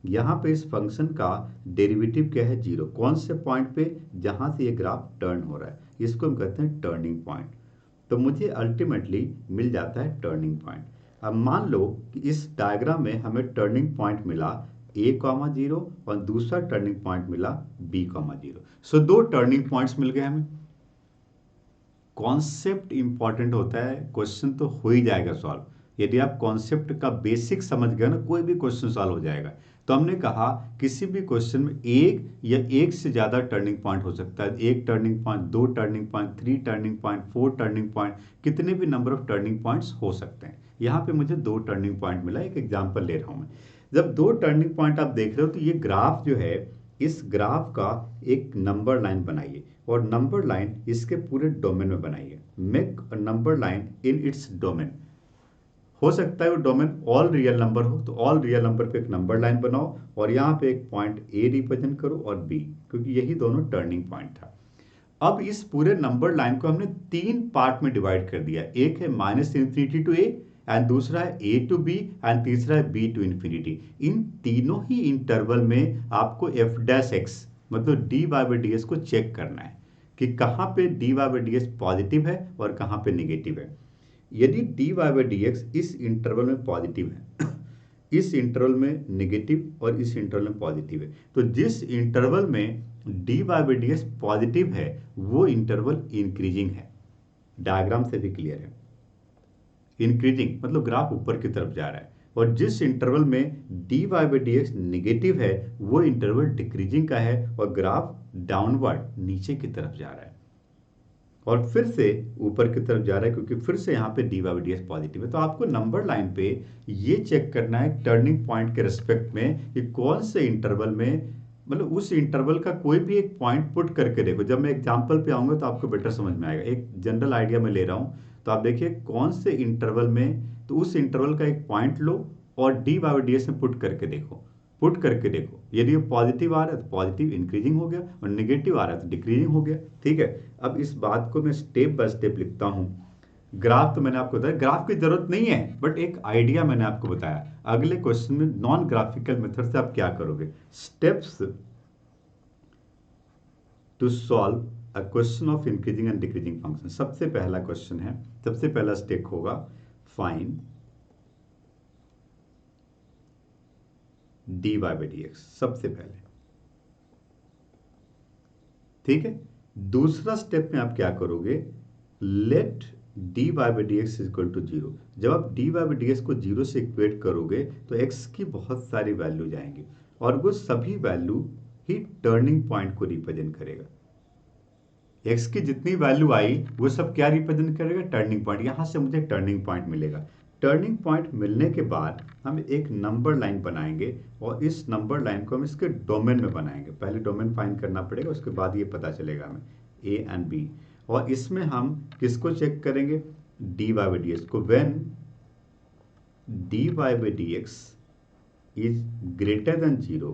यहाँ पे इस फंक्शन का डेरिवेटिव क्या है? जीरो। कौन से पॉइंट पे? जहाँ से ये ग्राफ टर्न हो रहा है, इसको हम कहते हैं टर्निंग पॉइंट। तो मुझे अल्टीमेटली मिल जाता है टर्निंग पॉइंट। अब मान लो कि इस डायग्राम में हमें टर्निंग पॉइंट मिला a,0 और दूसरा टर्निंग पॉइंट मिला b,0। सो दो टर्निंग पॉइंट्स मिल गए हमें। कॉन्सेप्ट इंपॉर्टेंट होता है, क्वेश्चन तो हो ही जाएगा सॉल्व। यदि आप कॉन्सेप्ट का बेसिक समझ गए ना, कोई भी क्वेश्चन सॉल्व हो जाएगा। तो हमने कहा किसी भी क्वेश्चन में एक या एक से ज्यादा टर्निंग पॉइंट हो सकता है। एक टर्निंग पॉइंट, दो turning point, 3 turning point, 4 turning point, कितने भी नंबर ऑफ टर्निंग पॉइंट्स हो सकते हैं। यहाँ पे मुझे 2 टर्निंग पॉइंट मिला, एक एग्जाम्पल ले रहा हूं मैं। जब 2 टर्निंग पॉइंट आप देख रहे हो तो ये ग्राफ जो है, इस ग्राफ का एक नंबर लाइन बनाइए और नंबर लाइन इसके पूरे डोमेन में बनाइए। Make a number line in its domain. हो सकता है वो डोमेन ऑल रियल नंबर हो, तो ऑल रियल नंबर पे एक नंबर लाइन बनाओ और यहाँ पे एक पॉइंट ए रिप्रेजेंट करो और बी, क्योंकि यही दोनों टर्निंग पॉइंट था। अब इस पूरे नंबर लाइन को हमने 3 पार्ट में डिवाइड कर दिया। एक है -∞ टू ए एंड दूसरा है a टू b एंड तीसरा है b टू इंफिनिटी। इन तीनों ही इंटरवल में आपको f डैश x मतलब dy/ds को चेक करना है कि कहाँ पे dy/ds पॉजिटिव है और कहाँ पे नेगेटिव है। यदि dy/dx इस इंटरवल में पॉजिटिव है, इस इंटरवल में नेगेटिव और इस इंटरवल में पॉजिटिव है, तो जिस इंटरवल में dy/dx पॉजिटिव है वो इंटरवल इंक्रीजिंग है। डायग्राम से भी क्लियर है। इंक्रीजिंग मतलब ग्राफ ऊपर की तरफ जा रहा है और जिस इंटरवल में dy/dx नेगेटिव है वो इंटरवल डिक्रीजिंग का है और ग्राफ डाउनवर्ड नीचे की तरफ जा रहा है और फिर से ऊपर की तरफ जा रहा है क्योंकि फिर से यहाँ पे dy/dx पॉजिटिव है। तो आपको नंबर लाइन पे ये चेक करना है टर्निंग पॉइंट के रिस्पेक्ट में कि कौन से इंटरवल में, मतलब उस इंटरवल का कोई भी एक पॉइंट पुट करके देखो। जब मैं एग्जांपल पे आऊंगा तो आपको बेटर समझ में आएगा। एक जनरल आइडिया मैं ले रहा हूँ, तो आप देखिए कौन से इंटरवल में, तो उस इंटरवल का एक पॉइंट लो और dy/dx में पुट करके देखो। यदि पॉजिटिव आ रहा है तो पॉजिटिव इंक्रीजिंग हो गया और नेगेटिव आ रहा है तो डिक्रीजिंग हो गया। ठीक है, अब इस बात को मैं स्टेप बाय स्टेप लिखता हूं। ग्राफ तो मैंने आपको बताया, ग्राफ की जरूरत नहीं है, बट एक आइडिया मैंने आपको बताया। अगले क्वेश्चन में नॉन ग्राफिकल मेथड से आप क्या करोगे। Steps to solve a question of increasing and decreasing function. सबसे पहला क्वेश्चन है, सबसे पहला स्टेप होगा फाइंड dy/dx सबसे पहले। ठीक है, दूसरा स्टेप में आप क्या करोगे, लेट dy/dx इक्वल टू 0। जब आप dy/dx को 0 से इक्वेट करोगे तो x की बहुत सारी वैल्यू जाएंगी और वो सभी वैल्यू ही टर्निंग पॉइंट को रिप्रेजेंट करेगा। x की जितनी वैल्यू आई वो सब क्या रिप्रेजेंट करेगा, टर्निंग पॉइंट। यहां से मुझे टर्निंग पॉइंट मिलेगा। टर्निंग पॉइंट मिलने के बाद हम एक नंबर लाइन बनाएंगे और इस नंबर लाइन को हम इसके डोमेन में बनाएंगे। पहले डोमेन फाइंड करना पड़ेगा, उसके बाद ये पता चलेगा हमें a एंड b। और इसमें हम किसको चेक करेंगे, dy/dx को। When dy by dx is greater than 0,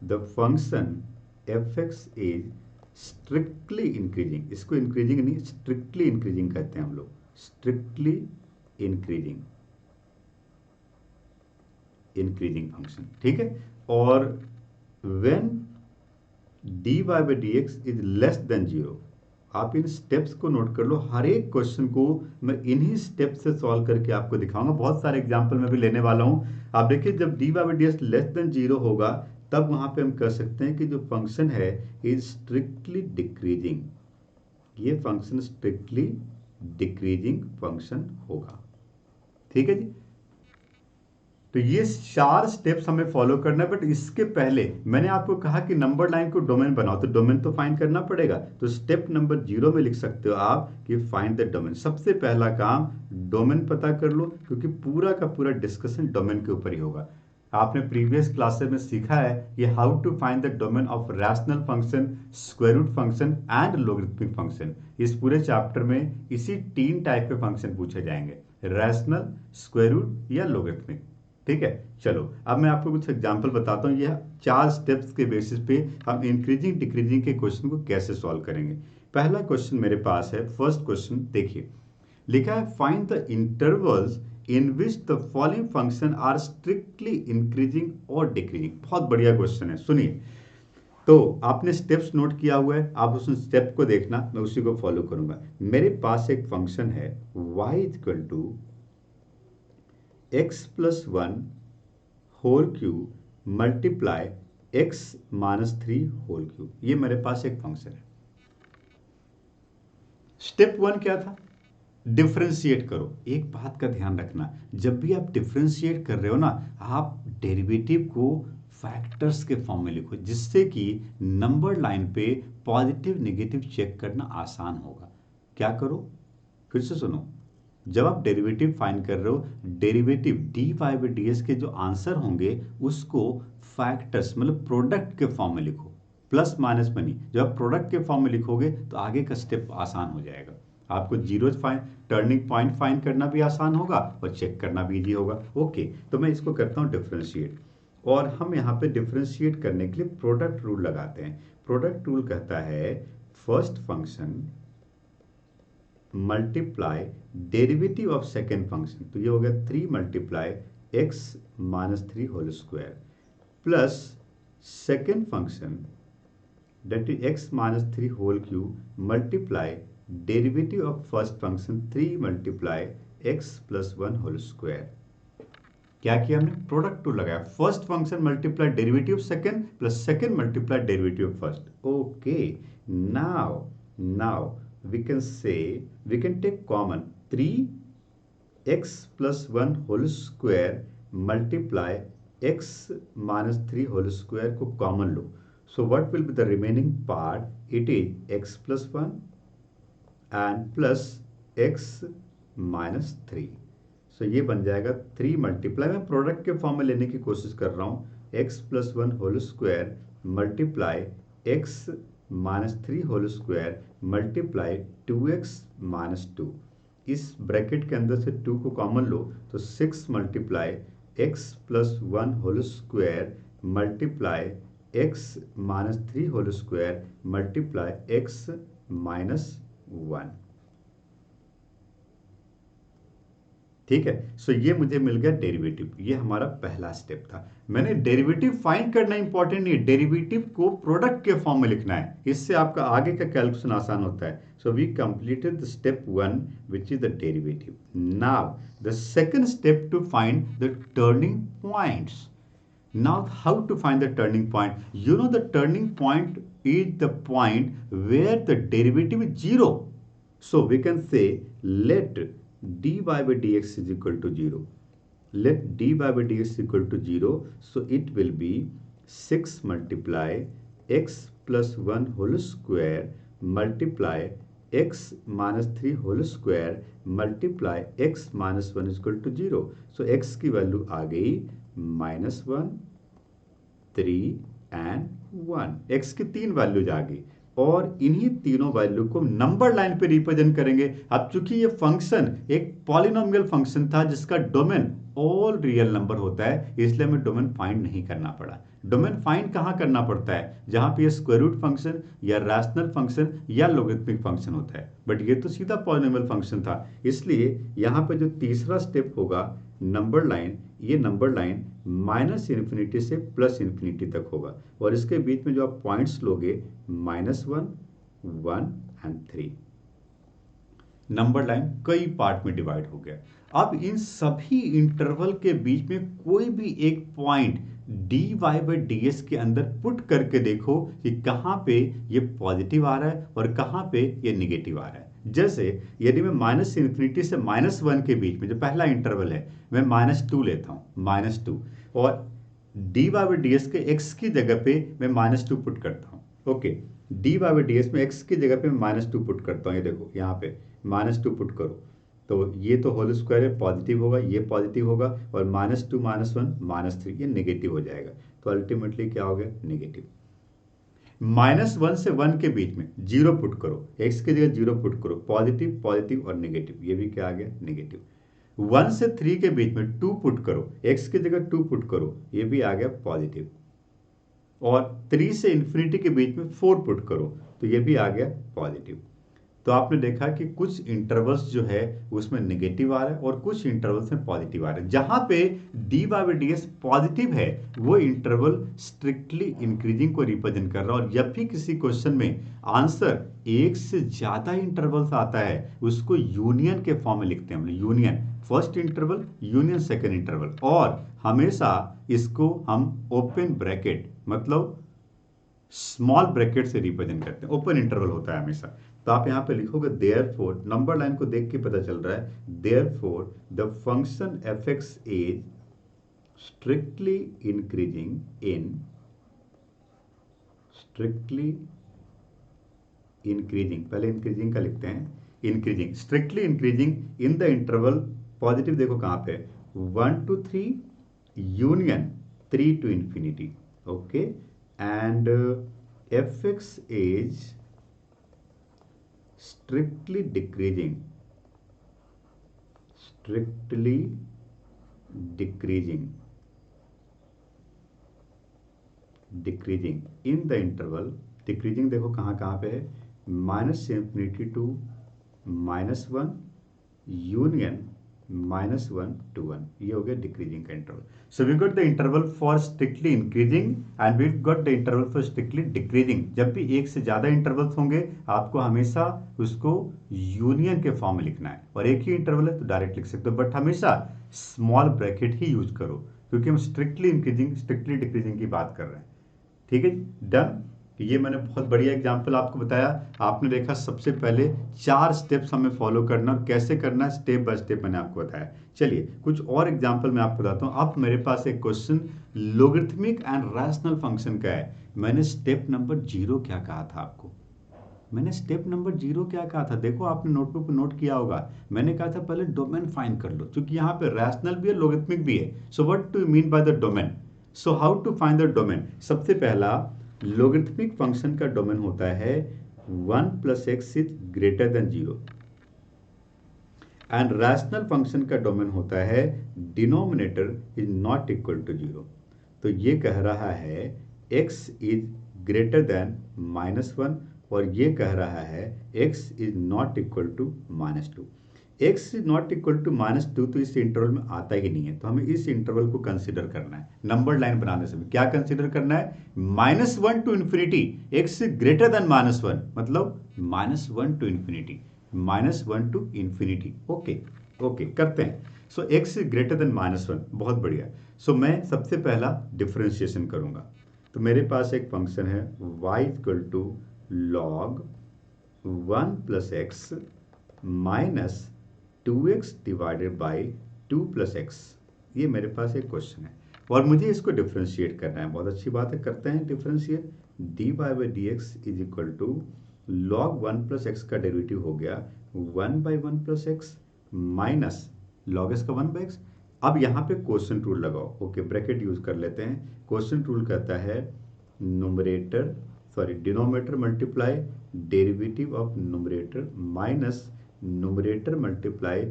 the function fx is strictly increasing. इसको इंक्रीजिंग नहीं, स्ट्रिक्टली इंक्रीजिंग कहते हैं हम लोग, स्ट्रिक्टली इंक्रीजिंग फंक्शन, ठीक है। और when dy by dx is less than 0, आप इन स्टेप्स को नोट कर लो। हर एक क्वेश्चन को मैं इन्हीं स्टेप से सॉल्व करके आपको दिखाऊंगा। बहुत सारे एग्जांपल मैं भी लेने वाला हूं। आप देखिए, जब dy by dx less than 0 होगा, तब वहां पे हम कह सकते हैं कि जो फंक्शन है इज स्ट्रिक्टली डिक्रीजिंग। ये फंक्शन स्ट्रिक्टली डिक्रीजिंग फंक्शन होगा, ठीक है जी। तो ये 4 स्टेप्स हमें फॉलो करना है। बट इसके पहले मैंने आपको कहा कि नंबर लाइन को डोमेन बनाओ, तो डोमेन तो फाइंड करना पड़ेगा। तो स्टेप नंबर 0 में लिख सकते हो आप कि फाइंड द डोमेन। सबसे पहला काम डोमेन पता कर लो, क्योंकि पूरा का पूरा डिस्कशन डोमेन के ऊपर ही होगा। आपने प्रीवियस क्लासेस में सीखा है ये how to find the domain of rational function, square root function and logarithmic function. इस पूरे चैप्टर में इसी 3 टाइप के फंक्शन पूछे जाएंगे, रैशनल, स्क्वायर रूट या लोगरिथमिक, ठीक है। चलो अब मैं आपको कुछ एग्जांपल बताता हूँ। यह 4 स्टेप्स के बेसिस पे हम इंक्रीजिंग डिक्रीजिंग के क्वेश्चन को कैसे सॉल्व करेंगे। पहला क्वेश्चन मेरे पास है, फर्स्ट क्वेश्चन देखिए, लिखा है find the intervals in which the following function are strictly increasing और डिक्रीजिंग। बहुत बढ़िया क्वेश्चन है, सुनिए। तो आपने स्टेप्स नोट किया हुआ है, आप उस स्टेप को देखना, मैं उसी को फॉलो करूंगा। मेरे पास एक फंक्शन है y equal to x plus 1 whole cube multiply x minus 3 whole cube. ये मेरे पास एक फंक्शन है। स्टेप 1 क्या था? डिफरेंशिएट करो। एक बात का ध्यान रखना, जब भी आप डिफरेंशिएट कर रहे हो ना, आप डेरिवेटिव को फैक्टर्स के फॉर्म में लिखो, जिससे कि नंबर लाइन पे पॉजिटिव नेगेटिव चेक करना आसान होगा। क्या करो, फिर से सुनो। जब आप डेरिवेटिव फाइंड कर रहे हो, डेरिवेटिव dy बाई ds के जो आंसर होंगे उसको फैक्टर्स मतलब प्रोडक्ट के फॉर्म में लिखो, प्लस माइनस मनी। जब आप प्रोडक्ट के फॉर्म में लिखोगे तो आगे का स्टेप आसान हो जाएगा। आपको जीरो टर्निंग पॉइंट फाइंड करना भी आसान होगा और चेक करना भी इजी होगा। ओके, तो मैं इसको करता हूँ डिफरेंशिएट, और हम यहाँ पे डिफरेंशिएट करने के लिए प्रोडक्ट रूल लगाते हैं। प्रोडक्ट रूल कहता है first function multiply derivative of second function, तो ये हो गया 3 multiply x minus 3 whole square plus second function that is x minus 3 whole cube multiply derivative of first function 3 multiply x plus 1 whole square। क्या किया हमने? प्रोडक्ट टू लगाया। First function multiply derivative second plus second multiply derivative first. Okay, now we can say we can take common 3x plus 1 whole square multiply x minus 3 whole square को common low. So what will be the remaining part? It is x plus 1 and plus x minus 3। So ये बन जाएगा 3 मल्टीप्लाई, मैं प्रोडक्ट के फॉर्म में लेने की कोशिश कर रहा हूँ, x plus 1 whole square multiply x minus 3 whole square multiply 2x minus 2। इस ब्रैकेट के अंदर से 2 को कॉमन लो तो 6 multiply x plus 1 whole square multiply x minus 3 whole square multiply x minus 1। ठीक है, सो ये मुझे मिल गया डेरिवेटिव। ये हमारा पहला स्टेप था। मैंने डेरिवेटिव फाइंड करना इंपॉर्टेंट नहीं है, डेरिवेटिव को प्रोडक्ट के फॉर्म में लिखना है, इससे आपका आगे का कैलकुलेशन आसान होता है। So we completed the step 1 which is the derivative. Now the second step to find the turning points. Now how to find the turning point? You know the turning point is the point where the derivative is 0. So we can say let dy by dx is equal to 0. Let dy by dx is equal to 0. So it will be 6 multiply x plus 1 whole square multiply x minus 3 whole square multiply x minus 1 is equal to 0. So x की वैल्यू आ गई -1, 3 एंड 1। x की 3 वैल्यूज आ गई। और इन्हीं तीनों वैल्यू को नंबर लाइन पे रिप्रेजेंट करेंगे। अब चूंकि ये फंक्शन एक पॉलिनोमियल फंक्शन था जिसका डोमेन ऑल रियल नंबर होता है, इसलिए हमें डोमेन फाइंड नहीं करना पड़ा। डोमेन फाइंड कहाँ करना पड़ता है? जहां पे ये स्क्वायर रूट फंक्शन या रैशनल फंक्शन या लोगरिथमिक फंक्शन होता है, बट ये तो सीधा पॉलिनोमियल फंक्शन था, इसलिए यहाँ पे जो तीसरा स्टेप होगा नंबर लाइन, ये नंबर लाइन माइनस इन्फिनिटी से प्लस इन्फिनिटी तक होगा, और इसके बीच में जो आप पॉइंट्स लोगे -1, 1 एंड 3। नंबर लाइन कई पार्ट में डिवाइड हो गया। अब इन सभी इंटरवल के बीच में कोई भी एक पॉइंट dy/ds के अंदर पुट करके देखो कि कहां पे ये पॉजिटिव आ रहा है और कहां पे ये निगेटिव आ रहा है। जैसे यदि मैं माइनस इन्फिनिटी से -1 के बीच में जो पहला इंटरवल है मैं -2 लेता हूं, -2, और dy/ds के x की जगह पे मैं -2 पुट करता हूं। ओके, dy/ds में x की जगह पे मैं -2 पुट करता हूं, ये देखो यहाँ पे -2 पुट करो तो ये तो होल स्क्वायर है, पॉजिटिव होगा, ये पॉजिटिव होगा, और -2 -1 -3 ये नेगेटिव हो जाएगा, तो अल्टीमेटली क्या हो गया? नेगेटिव। -1 से 1 के बीच में 0 पुट करो, x की जगह 0 पुट करो, पॉजिटिव पॉजिटिव और नेगेटिव, ये भी क्या आ गया? नेगेटिव। 1 से 3 के बीच में 2 पुट करो, x की जगह 2 पुट करो, ये भी आ गया पॉजिटिव, और 3 से इन्फिनिटी के बीच में 4 पुट करो तो ये भी आ गया पॉजिटिव। तो आपने देखा कि कुछ इंटरवल्स जो है उसमें नेगेटिव आ रहा है और कुछ इंटरवल्स में पॉजिटिव आ रहा है। जहां पे dy/ds पॉजिटिव है वो इंटरवल स्ट्रिक्टली इंक्रीजिंग को रिप्रेजेंट कर रहा है, और जब भी किसी क्वेश्चन में आंसर एक से ज्यादा इंटरवल्स आता है उसको यूनियन के फॉर्म में लिखते हैं हम, union first interval union second interval, और हमेशा इसको हम ओपन ब्रैकेट मतलब स्मॉल ब्रैकेट से रिप्रेजेंट करते हैं, ओपन इंटरवल होता है हमेशा। तो आप यहां पे लिखोगे देयरफॉर, नंबर लाइन को देख के पता चल रहा है, therefore the function fx is strictly increasing in, strictly increasing, पहले इंक्रीजिंग का लिखते हैं, increasing, strictly increasing in the interval, positive देखो कहां पे, 1 to 3 union 3 to infinity, okay, and fx is strictly decreasing, strictly decreasing, decreasing in the interval, decreasing देखो कहाँ कहाँ पे है, -infinity to -1 यूनियन -1 to 1, ये हो गया डिक्रीजिंग का interval. So we got the interval for strictly increasing and we got the interval for strictly decreasing. जब भी एक से ज्यादा इंटरवल्स होंगे आपको हमेशा उसको यूनियन के फॉर्म में लिखना है, और एक ही इंटरवल है तो डायरेक्ट लिख सकते हो, बट हमेशा स्मॉल ब्रैकेट ही यूज करो क्योंकि हम स्ट्रिक्टली इंक्रीजिंग स्ट्रिक्टली डिक्रीजिंग की बात कर रहे हैं। ठीक है, डन। ये मैंने बहुत बढ़िया एग्जाम्पल आपको बताया। आपने देखा सबसे पहले 4 स्टेप्स हमें फॉलो करना और कैसे करना है स्टेप बाय स्टेप मैंने आपको बताया। चलिए कुछ और एग्जाम्पल मैं आपको बताता हूँ। अब मेरे पास एक question logarithmic and rational function का है। मैंने स्टेप नंबर 0 क्या कहा था आपको? मैंने स्टेप नंबर 0 क्या कहा था? देखो आपने नोटबुक पे नोट किया होगा। मैंने कहा था पहले डोमेन फाइंड कर लो, क्योंकि यहाँ पे रैशनल भी है लोगरिथमिक भी है। So what do you mean by the domain? So how to find the domain? सबसे पहला लोगरिथमिक फंक्शन का डोमेन होता है 1 + x is greater than 0, and rational function का डोमेन होता है denominator is not equal to 0। तो ये कह रहा है x इज ग्रेटर देन -1 और ये कह रहा है x is not equal to -2। x is not equal to -2 तो इस इंटरवल में आता ही नहीं है, तो हमें इस इंटरवल को कंसीडर करना है। नंबर लाइन बनाने से क्या कंसीडर करना है? -1 to infinity, x greater than -1 मतलब -1 to infinity, -1 to infinity। Okay okay करते हैं। सो x ग्रेटर देन -1, बहुत बढ़िया। सो मैं सबसे पहला डिफरेंशिएशन करूंगा। तो मेरे पास एक फंक्शन है y = log 1 + x minus 2x divided by 2 + x। ये मेरे पास एक क्वेश्चन है और मुझे इसको डिफरेंशिएट करना है। बहुत अच्छी बात है, करते हैं differentiate. dy/dx is equal to log 1 + x का डेरिवेटिव हो गया 1/1 + x माइनस log s का 1/x। अब यहाँ पे क्वेश्चन रूल लगाओ। ओके, ब्रैकेट यूज कर लेते हैं। क्वेश्चन रूल कहता है numerator sorry denominator multiply derivative of numerator minus numerator multiply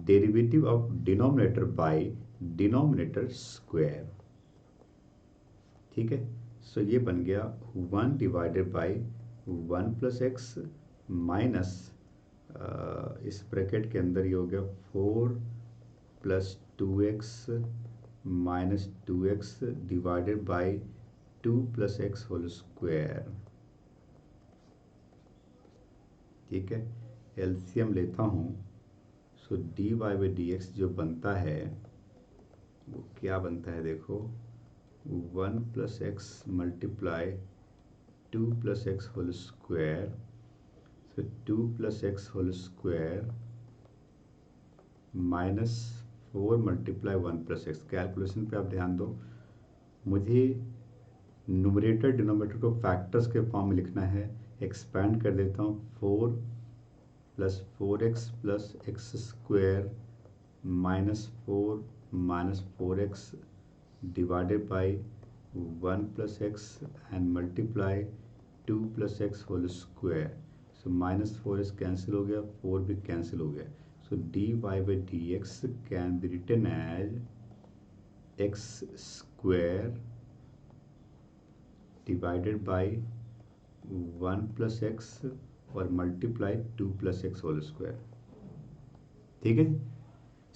derivative of denominator by denominator square. ठीक है, सो ये बन गया 1 divided by 1 plus x minus इस ब्रैकेट के अंदर ये हो गया 4 plus 2x minus 2x divided by 2 plus x whole square. ठीक है, एलसीएम लेता हूँ, सो d y by d x जो बनता है वो क्या बनता है, देखो 1 plus x multiply 2 plus x whole square, so 2 plus x whole square minus 4 multiply 1 plus x. Calculation पे आप ध्यान दो, मुझे न्यूमरेटर डिनोमिनेटर को फैक्टर्स के फॉर्म में लिखना है। एक्सपैंड कर देता हूँ, 4 plus 4x plus x square minus 4 minus 4x divided by 1 plus x and multiply 2 plus x whole square. So minus 4x cancel हो गया, 4 भी कैंसिल हो गया। So d y by d x can be written as x square divided by 1 plus x और multiply 2 plus x whole square. ठीक है जी,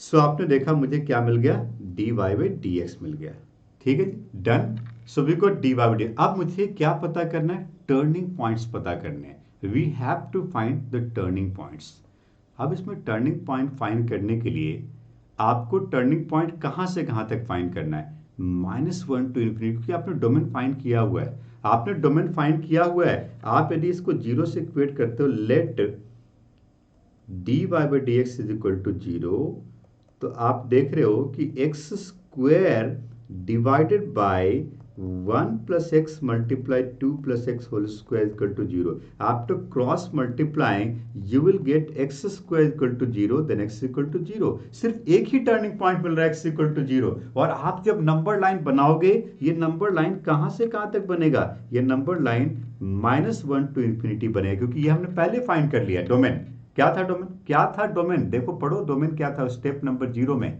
सो आपने देखा मुझे क्या मिल गया, d y by d x मिल गया। ठीक है जी, done. So we got d y by d. अब मुझे क्या पता करना है, टर्निंग पॉइंट्स पता करने हैं। We have to find the turning points. अब इसमें टर्निंग पॉइंट फाइंड करने के लिए आपको टर्निंग पॉइंट कहाँ से कहाँ तक फाइंड करना है, -1 टू इन्फिनिटी, क्योंकि आपने डोमेन फाइंड किया हुआ है। आपने डोमेन फाइंड किया हुआ है, आप यदि इसको 0 से इक्वेट करते हो, let d y by d x is equal to 0, तो आप देख रहे हो कि x square divided by 1 plus x multiply 2 plus x whole square equal to 0। After cross multiplying you will get x square equal to 0, then x equal to 0। सिर्फ एक ही टर्निंग पॉइंट मिल रहा है, एक्स इक्वल टू 0। और आप जब नंबर लाइन बनाओगे, ये नंबर लाइन कहां से कहां तक बनेगा, ये नंबर लाइन -1 टू इन्फिनिटी बनेगा, क्योंकि ये हमने पहले फाइंड कर लिया। डोमेन क्या था, डोमेन क्या था, डोमेन देखो पढ़ो, डोमेन क्या था स्टेप नंबर 0 में,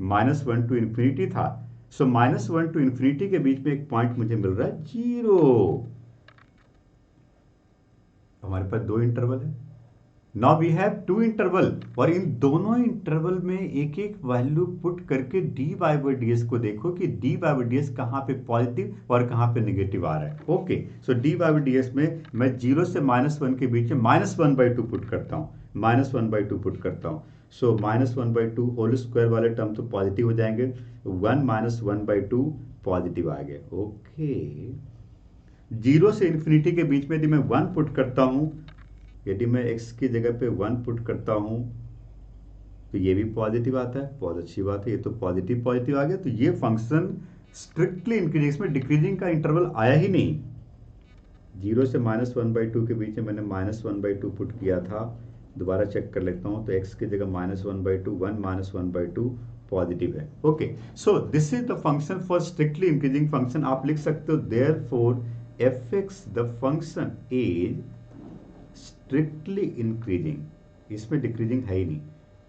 -1 टू इन्फिनिटी था। सो -1 टू इन्फिनिटी के बीच में एक पॉइंट मुझे मिल रहा है 0। हमारे पास 2 इंटरवल है। नाउ वी हैव 2 इंटरवल, और इन दोनों इंटरवल में एक एक वैल्यू पुट करके d y by d s को देखो कि d y by d s कहाँ पे पॉजिटिव और कहाँ पे नेगेटिव आ रहा है। Okay, so d y by d s में मैं 0 से -1 के बीच में -1/2 पुट करता हूँ, -1/2 पुट करता हूँ। सो -1/2 होल स्क्वायर वाले टर्म तो पॉजिटिव हो जाएंगे, 1 -1/2 पॉजिटिव आ गया। ओके, 0 से इन्फिनिटी के बीच में यदि मैं 1 पुट करता हूँ, यदि मैं x की जगह पे 1 पुट करता हूँ तो ये भी पॉजिटिव आता है, बहुत अच्छी बात है, ये तो पॉजिटिव पॉजिटिव आ गया। तो ये फंक्शन स्ट्रिक्टली इंक्रीजिंग, इसमें डिक्रीजिंग का इंटरवल आया ही नहीं। 0 से -1/2 के बीच में मैंने -1/2 पुट किया था, दोबारा चेक कर लेता हूँ, तो x की जगह -1/2, 1 -1/2 पॉजिटिव है। Okay, so this is the function for strictly increasing function. आप लिख सकते हो therefore fx the function is strictly increasing, इसमें डिक्रीजिंग है ही नहीं,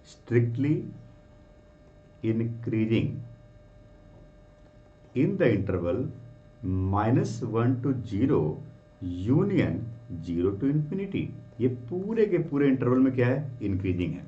strictly increasing in the interval -1 to 0 union 0 to infinity. ये पूरे के पूरे इंटरवल में क्या है, इंक्रीजिंग है,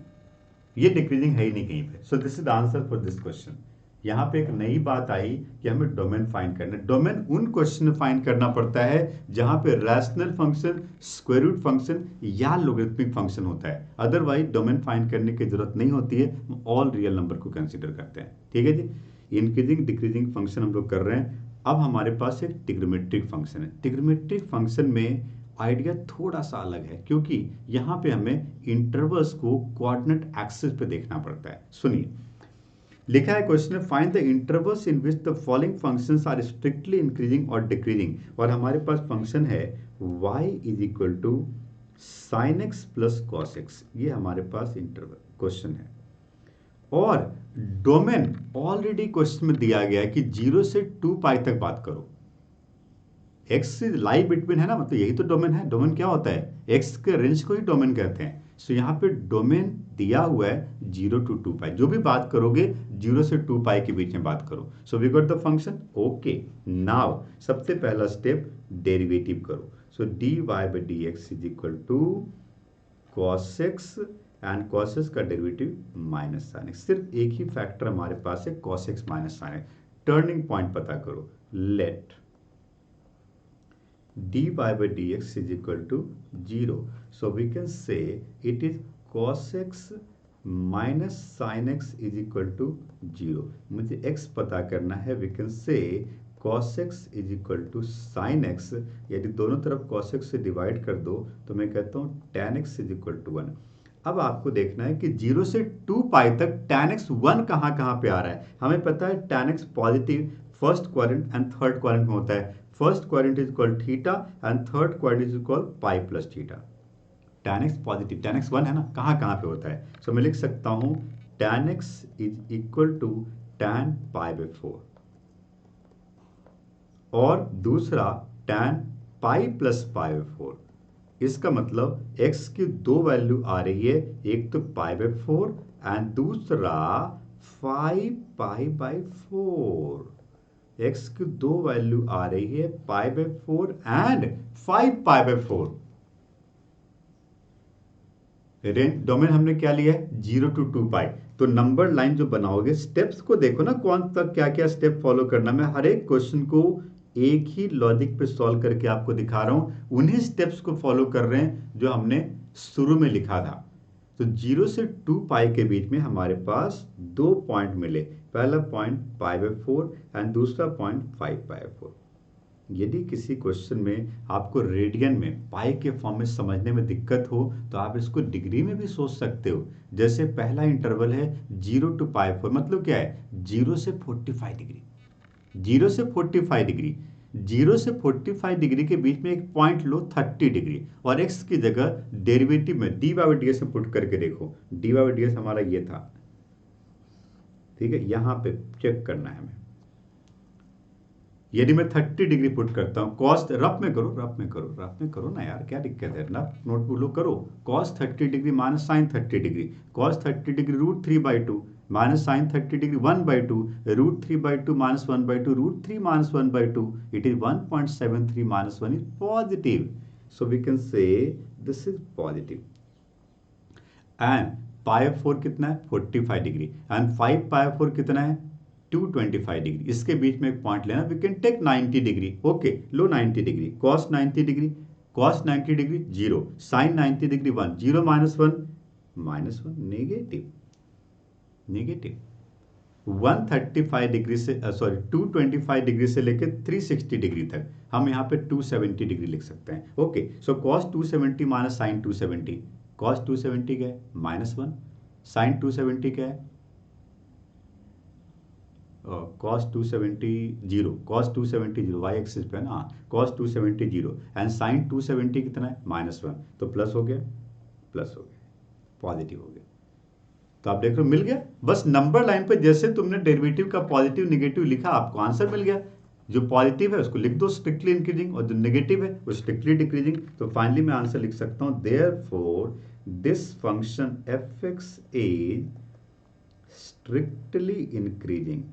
ये डिक्रीजिंग है ही नहीं कहीं पे। सो this is the answer for this question. यहाँ पे एक नई बात आई कि हमें डोमेन फाइंड करना है। डोमेन उन क्वेश्चन में फाइंड करना पड़ता है जहां पे rational function, square root function या लोगरिथमिक फंक्शन होता है। अदरवाइज डोमेन फाइंड करने की जरूरत नहीं होती है, हम ऑल रियल नंबर को कंसीडर करते हैं। ठीक है जी, इंक्रीजिंग डिक्रीजिंग फंक्शन हम लोग कर रहे हैं। अब हमारे पास एक ट्रिग्नोमेट्रिक फंक्शन है। ट्रिग्नोमेट्रिक फंक्शन में आइडिया थोड़ा सा अलग है, क्योंकि यहाँ पे हमें इंटरवल्स को कोऑर्डिनेट एक्सिस पे देखना पड़ता है। सुनिए, लिखा है क्वेश्चन में, find the intervals in which the following functions are strictly increasing और डिक्रीजिंग। और हमारे पास फंक्शन है y is equal to sine x plus cos x, ये हमारे पास इंटरवल क्वेश्चन है। और डोमेन ऑलरेडी क्वेश्चन में दिया गया है कि 0 से 2 पाई तक बात करो। एक्स लाई बिटवीन है ना, मतलब यही तो डोमेन है। डोमेन क्या होता है, एक्स के रेंज को ही डोमेन कहते हैं। सो यहाँ पे डोमेन दिया हुआ है 0 to 2 पाई। जो भी बात करोगे 0 से 2 पाई के बीच में बात करो। So we got the function. Okay, now सबसे पहला स्टेप डेरिवेटिव करो। So dy by dx is equal to cos x, and cos x का डेरिवेटिव माइनस साइन एक्स। सिर्फ एक ही फैक्टर हमारे पास है, cos x minus sine x. Turning point पता करो। Let dy by dx is equal to 0. So we can say it is cos x minus sin x is equal to 0. मुझे x पता करना है। We can say cos x is equal to sin x। यदि दोनों तरफ cos x से डिवाइड कर दो तो मैं कहता हूँ tan x is equal to 1। अब आपको देखना है कि 0 से 2 पाई तक tan x 1 कहाँ कहाँ पे आ रहा है। हमें पता है tan x positive first quadrant and third quadrant में होता है। First quadrant is equal theta and third quadrant is equal pi plus theta. tan x positive, tan x 1 है ना, कहाँ कहाँ पे होता है। सो मैं लिख सकता हूँ tan x is equal to tan pi by 4, और दूसरा tan pi plus pi by 4। इसका मतलब x की दो वैल्यू आ रही है, एक तो पाई बाई 4 एंड दूसरा 5 पाई बाई 4। x की दो वैल्यू आ रही है, पाई by 4 and 5 pi by 4। Range domain हमने क्या लिया है, 0 to 2 पाई। तो नंबर लाइन जो बनाओगे, स्टेप्स को देखो ना, कौन सा क्या क्या स्टेप फॉलो करना। मैं हर एक क्वेश्चन को एक ही लॉजिक पे सॉल्व करके आपको दिखा रहा हूं। उन्हीं स्टेप्स को फॉलो कर रहे हैं जो हमने शुरू में लिखा था। तो 0 से 2 पाई के बीच में हमारे पास दो पॉइंट मिले। पहला पॉइंट पाई बाई 4 एंड दूसरा पॉइंट 5 पाई 4। यदि किसी क्वेश्चन में आपको रेडियन में पाई के फॉर्म में समझने में दिक्कत हो तो आप इसको डिग्री में भी सोच सकते हो। जैसे पहला इंटरवल है 0 to पाई 4, मतलब क्या है, 0 से 45 डिग्री। 0 से 45 डिग्री, 0 से 45 डिग्री के बीच में एक पॉइंट लो 30 डिग्री, और x की जगह डेरिवेटिव में dy बाई ds में पुट करके देखो। dy बाई ds हमारा ये था, ठीक है, यहां पे चेक करना है हमें। यदि मैं 30 डिग्री पुट करता हूं, कॉस रफ में करो, रफ में करो, रफ में करो ना यार, क्या दिक्कत है ना, नोटबुक लो करो। Cos 30 degree minus sine 30 degree, cos 30 degree root 3/2 minus sine 30 degree 1/2, root 3/2 minus 1/2, root 3 minus 1/2, it is 1.73 minus 1 is positive. So we can say this is positive. And pi 4 कितना है, 45 डिग्री, एंड 5 पाई 4 कितना है, 225 डिग्री। इसके बीच में एक पॉइंट लेना। We can take 90 degree. Okay, लो 90 degree, cos 90 degree, cos 90 degree 0, sine 90 degree 1, 0 minus 1 minus 1, negative, negative. 135 degree से सॉरी 225 डिग्री से लेकर 360 डिग्री तक हम यहाँ पे 270 डिग्री लिख सकते हैं। Okay, so cos 270 minus sine 270, cos 270 क्या है, माइनस 1, साइन 270 क्या है, cos 270 0, cos 270 0, y एक्सिस पे ना, cos 270 0 एंड sin 270 कितना है, माइनस 1। तो प्लस हो गया, प्लस हो गया, पॉजिटिव हो गया। तो आप देख रहे हो, मिल गया। बस नंबर लाइन पे जैसे तुमने डेरिवेटिव का पॉजिटिव निगेटिव लिखा, आपको आंसर मिल गया। जो पॉजिटिव है उसको लिख दो स्ट्रिक्टली इंक्रीजिंग, और जो नेगेटिव है वो स्ट्रिक्टली डिक्रीजिंग। तो फाइनली मैं आंसर लिख सकता हूं, therefore this function f(x) is strictly increasing,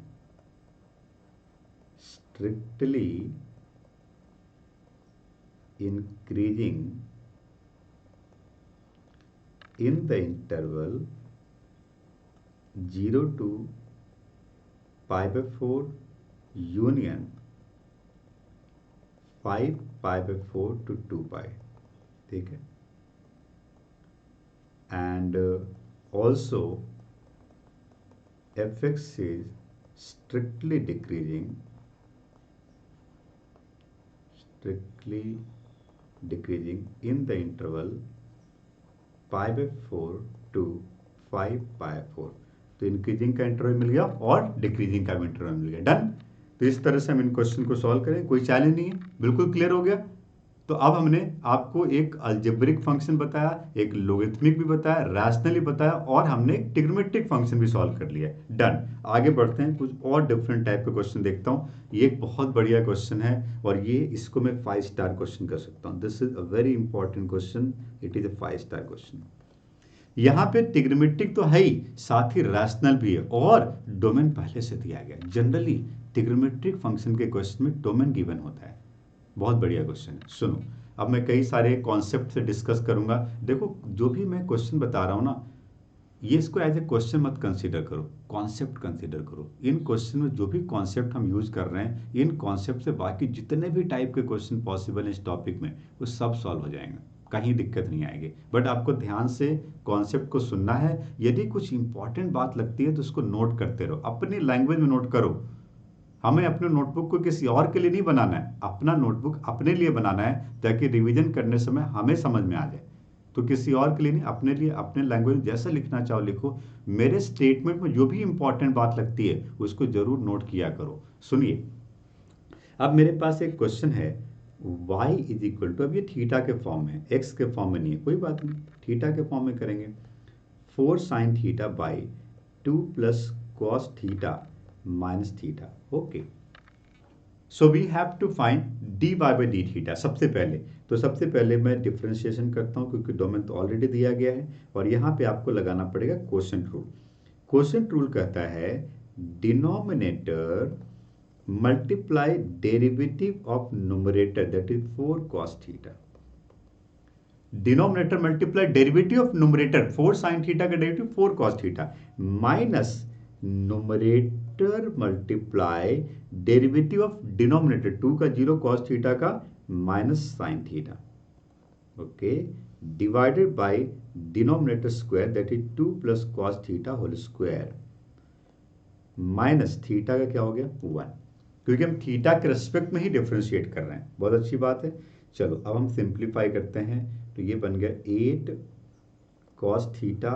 strictly increasing in the interval 0 to pi by 4 union 5 pi by 4 to 2 pi, ठीक है। and also f(x) is strictly decreasing in the interval pi by 4 to 5 pi 4। तो इंक्रीजिंग का इंटरवल मिल गया और डिक्रीजिंग का भी इंटरवल मिल गया। डन। तो इस तरह से हम इन क्वेश्चन को सॉल्व करें, कोई चैलेंज नहीं है, बिल्कुल क्लियर हो गया। तो अब हमने आपको एक अलजेब्रिक फंक्शन बताया, एक लोगरिथमिक भी बताया, रैशनली बताया, और हमने एक ट्रिग्नोमेट्रिक फंक्शन भी सॉल्व कर लिया। डन। आगे बढ़ते हैं, कुछ और डिफरेंट टाइप के क्वेश्चन देखता हूँ। ये एक बहुत बढ़िया क्वेश्चन है और ये इसको मैं 5 स्टार क्वेश्चन कर सकता हूँ। This is a very important question, it is a 5 star question. यहाँ पे ट्रिग्नोमेट्रिक तो है ही, साथ ही रैशनल भी है और डोमेन पहले से दिया गया। जनरली ट्रिग्नोमेट्रिक फंक्शन के क्वेश्चन में डोमेन गिवन होता है। बहुत बढ़िया क्वेश्चन है। सुनो, अब मैं कई सारे कॉन्सेप्ट से डिस्कस करूंगा। देखो, जो भी मैं क्वेश्चन बता रहा हूँ ना, ये इसको एज ए क्वेश्चन मत कंसीडर करो, कॉन्सेप्ट कंसीडर करो। इन क्वेश्चन में जो भी कॉन्सेप्ट हम यूज कर रहे हैं, इन कॉन्सेप्ट से बाकी जितने भी टाइप के क्वेश्चन पॉसिबल हैं इस टॉपिक में, वो सब सॉल्व हो जाएंगे, कहीं दिक्कत नहीं आएगी। बट आपको ध्यान से कॉन्सेप्ट को सुनना है। यदि कुछ इंपॉर्टेंट बात लगती है तो उसको नोट करते रहो, अपनी लैंग्वेज में नोट करो। हमें अपने नोटबुक को किसी और के लिए नहीं बनाना है, अपना नोटबुक अपने लिए बनाना है, ताकि रिवीजन करने समय हमें समझ में आ जाए। तो किसी और के लिए नहीं, अपने लिए, अपने लैंग्वेज में जैसा लिखना चाहो लिखो। मेरे स्टेटमेंट में जो भी इंपॉर्टेंट बात लगती है उसको जरूर नोट किया करो। सुनिए, अब मेरे पास एक क्वेश्चन है, y इज इक्वल टू, अब ये थीटा के फॉर्म में, x के फॉर्म में नहीं है, कोई बात नहीं, थीटा के फॉर्म में करेंगे। 4 sine theta by 2 plus cos theta minus theta. Okay, so we have to find d by by d theta. सबसे पहले मैं डिफ्रेंशिएशन करता हूँ, क्योंकि डोमेन तो ऑलरेडी दिया गया है, और यहाँ पे आपको लगाना पड़ेगा क्वोशंट रूल। क्वोशंट रूल कहता है denominator multiply derivative of numerator, that is 4 cos theta. Denominator multiply derivative of numerator, 4 sine theta का derivative 4 cos theta, minus numerator multiply derivative of denominator, 2 का 0 cos थीटा का minus sine theta, okay, divided by denominator square, that is 2 plus cos theta whole square, minus theta का क्या हो गया 1, क्योंकि हम थीटा के रेस्पेक्ट में ही डिफ्रेंशिएट कर रहे हैं। बहुत अच्छी बात है। चलो अब हम सिंप्लीफाई करते हैं, तो ये बन गया 8 cos theta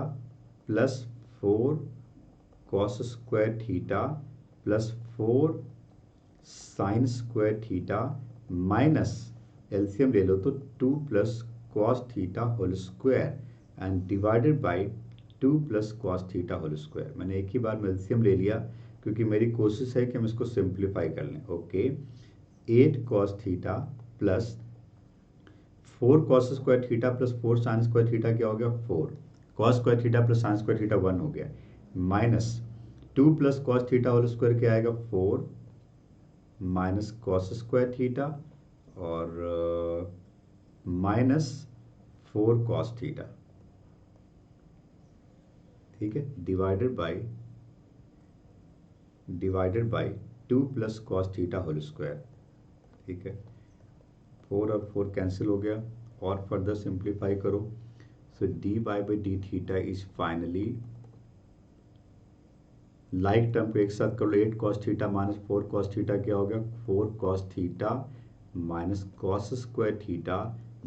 plus 4 cos square theta plus 4 sine square theta minus LCM ले लो तो 2 plus cos theta whole square and divided by 2 plus cos theta whole square. मैंने एक ही बार में एलसीएम ले लिया, क्योंकि मेरी कोशिश है कि हम इसको सिंप्लीफाई कर लें। Okay, 8 cos theta plus 4 cos square theta plus 4 sine square theta क्या हो गया 4, cos square theta plus sine square theta 1 हो गया, minus 2 plus cos theta whole square क्या आएगा 4 माइनस cos स्क्वायर थीटा और माइनस 4 cos थीटा, ठीक है, divided by 2 plus cos theta whole square, ठीक है, 4 और 4 कैंसिल हो गया, और फर्दर सिंप्लीफाई करो। So d by by d theta is finally, like term को एक साथ कर लो, 8 cos theta minus 4 cos theta क्या हो गया 4 cos theta minus cos square theta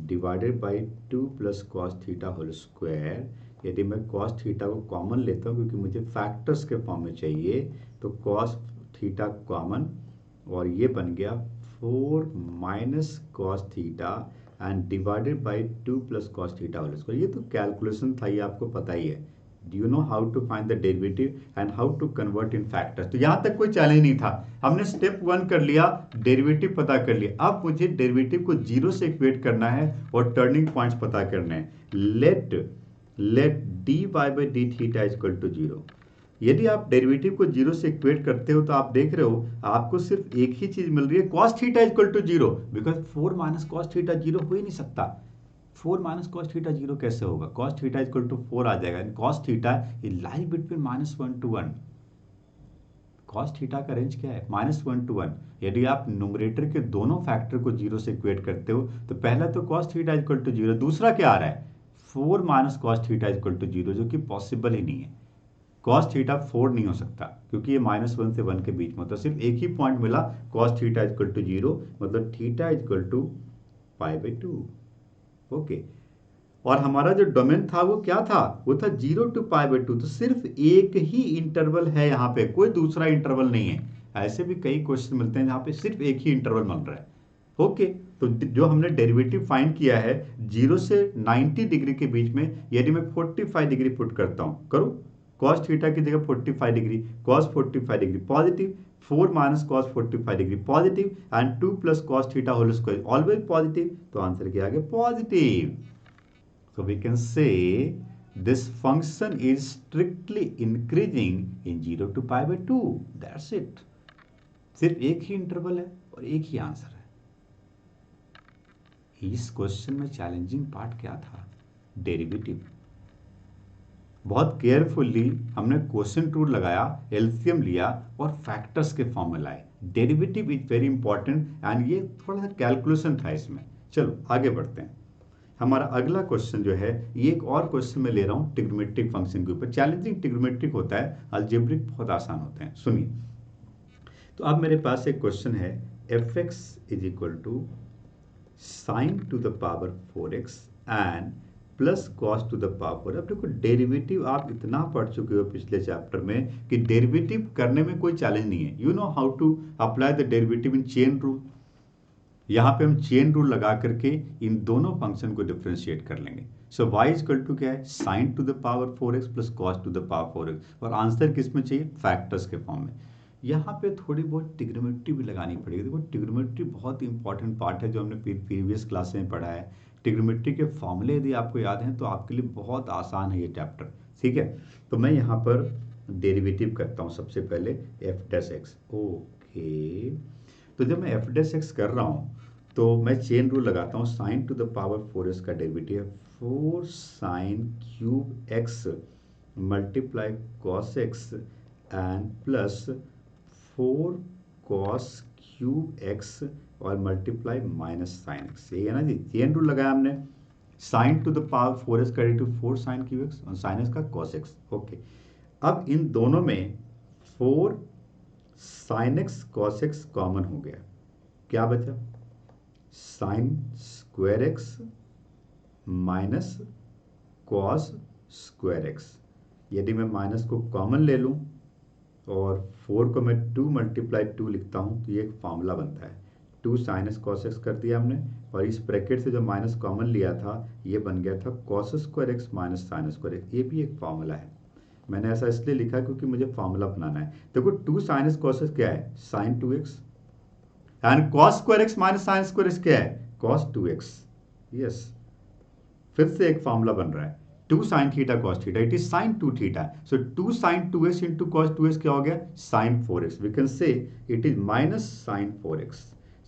divided by 2 plus cos theta whole square. यदि मैं cos थीटा को कॉमन लेता हूँ, क्योंकि मुझे फैक्टर्स के फॉर्म में चाहिए, तो cos थीटा कॉमन, और ये बन गया 4 minus cos theta and divided by 2 plus cos theta whole square. ये तो कैलकुलेशन था, ये आपको पता ही है। Do you know how to find the derivative and how to convert in factors? तो यहाँ तक कोई चैलेंज नहीं था, हमने स्टेप 1 कर लिया, डेरिवेटिव पता कर लिया। अब मुझे डेरिवेटिव को 0 से इक्वेट करना है और टर्निंग पॉइंट्स पता करने हैं। Let d by by d theta is equal to 0। यदि आप डेरिवेटिव को 0 से इक्वेट करते हो तो आप देख रहे हो आपको सिर्फ एक ही चीज मिल रही है, cos theta is equal to 0, because 4 minus cos theta 0 हो ही नहीं सकता। 4 माइनस cos थीटा 0 कैसे होगा, cos थीटा इक्वल टू 4 आ जाएगा, and cos theta lies between -1 to 1। cos theta का रेंज क्या है -1 to 1। यदि आप न्यूमरेटर के दोनों फैक्टर को 0 से इक्वेट करते हो तो पहला तो cos थीटा इक्वल टू 0, दूसरा क्या आ रहा है 4 minus cos theta equal to 0, जो कि पॉसिबल ही नहीं है। cos थीटा 4 नहीं हो सकता, क्योंकि ये -1 से 1 के बीच में होता है। सिर्फ एक ही पॉइंट मिला cos थीटा इक्वल टू 0, मतलब थीटा इक्वल टू π/2। ओके, और हमारा जो डोमेन था वो क्या था, वो था 0 to π/2। तो सिर्फ एक ही इंटरवल है यहाँ पे, कोई दूसरा इंटरवल नहीं है। ऐसे भी कई क्वेश्चन मिलते हैं जहाँ पे सिर्फ एक ही इंटरवल मिल रहा है। ओके, तो जो हमने डेरिवेटिव फाइंड किया है 0 से 90 डिग्री के बीच में, यदि मैं 45 डिग्री पुट करता हूं, करो cos थीटा की जगह 45 degree, cos 45 degree positive, 4 minus cos 45 degree positive and 2 plus cos theta whole square always positive, तो आंसर क्या आ गया positive. So we can say this function is strictly increasing in 0 to pi by 2. That's it. सिर्फ एक ही इंटरवल है और एक ही आंसर है। इस क्वेश्चन में चैलेंजिंग पार्ट क्या था? डेरिवेटिव। बहुत केयरफुली हमने क्वेश्चन टूल लगाया, एलसीएम लिया और फैक्टर्स के फॉर्म में लाए। Derivative is very important and ये थोड़ा सा कैलकुलेशन था इसमें। चलो आगे बढ़ते हैं। हमारा अगला क्वेश्चन जो है, ये एक और क्वेश्चन मैं ले रहा हूं ट्रिग्नोमेट्रिक फंक्शन के ऊपर। चैलेंजिंग ट्रिग्नोमेट्रिक होता है, अलजेब्रिक बहुत आसान होते हैं। सुनिए, तो अब मेरे पास एक क्वेश्चन है, f x is equal to sine to the power 4x and plus cos to the power. अब देखो डेरिवेटिव आप इतना पढ़ चुके हो पिछले चैप्टर में कि डेरिवेटिव करने में कोई चैलेंज नहीं है। You know how to apply the derivative in chain rule. यहाँ पे हम चेन रूल लगा करके इन दोनों फंक्शन को डिफ्रेंशिएट कर लेंगे। सो y इक्वल टू क्या है, sign to the power 4x plus cos to the power 4x, और आंसर किस में चाहिए, फैक्टर्स के फॉर्म में। यहाँ पे थोड़ी बहुत ट्रिग्नोमेट्री भी लगानी पड़ेगी। देखो ट्रिग्नोमेट्री बहुत इंपॉर्टेंट पार्ट है जो हमने प्रीवियस क्लास में पढ़ा है। ट्रिग्नोमेट्री के फॉर्मूले यदि आपको याद हैं तो आपके लिए बहुत आसान है ये चैप्टर। ठीक है, तो मैं यहाँ पर डेरिवेटिव करता हूँ सबसे पहले एफ डैश एक्स। ओके, तो जब मैं एफ डैश एक्स कर रहा हूँ तो मैं चेन रूल लगाता हूँ। Sign to the power 4x का डेरिवेटिव है 4 sine cube x multiply cos x and plus 4 cos cube x और मल्टीप्लाई माइनस साइन एक्स। यही है ना जी, चेन रूल लगाया हमने। Sign to the power 4x का डेरिवेटिव 4 साइन क्यूब एक्स और साइन एक्स का कॉस एक्स। ओके, अब इन दोनों में 4 sine x cos x common हो गया, क्या बचा, sign square x minus cos square x. यदि मैं माइनस को कॉमन ले लूं और 4 को मैं 2 मल्टीप्लाई 2 लिखता हूं तो ये एक फॉर्मूला बनता है। 2 साइनस कॉस एक्स कर दिया हमने, और इस ब्रैकेट से जो माइनस कॉमन लिया था ये बन गया था cos square x minus sine square x. ये भी एक फॉर्मूला है। मैंने ऐसा इसलिए लिखा क्योंकि मुझे फॉर्मूला बनाना है। देखो 2 साइनस कॉस एक्स क्या है, sine 2x, and cos square x minus sine square x क्या है, cos 2x। यस, फिर से एक फॉर्मूला बन रहा है, 2 sine theta cos theta, it is sine 2 theta. So 2 sine 2x into cos 2x क्या हो गया, sine 4x। We can say it is minus sine 4x।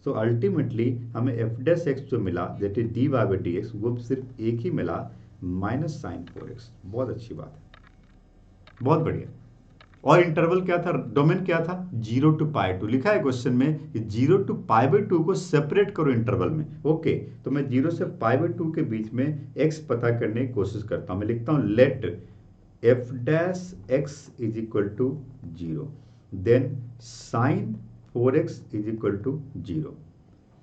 So ultimately हमें एफ डैश एक्स जो मिला that is d y by d x, वो सिर्फ एक ही मिला, माइनस साइन 4x। बहुत अच्छी बात है, बहुत बढ़िया। और इंटरवल क्या था, डोमेन क्या था, 0 टू पाई 2 लिखा है क्वेश्चन में। 0 टू पाई बाई 2 को सेपरेट करो इंटरवल में। ओके, तो मैं 0 से पाई बाई 2 के बीच में x पता करने की कोशिश करता हूं। मैं लिखता हूं let f dash x is equal to 0, then sine 4x is equal to 0।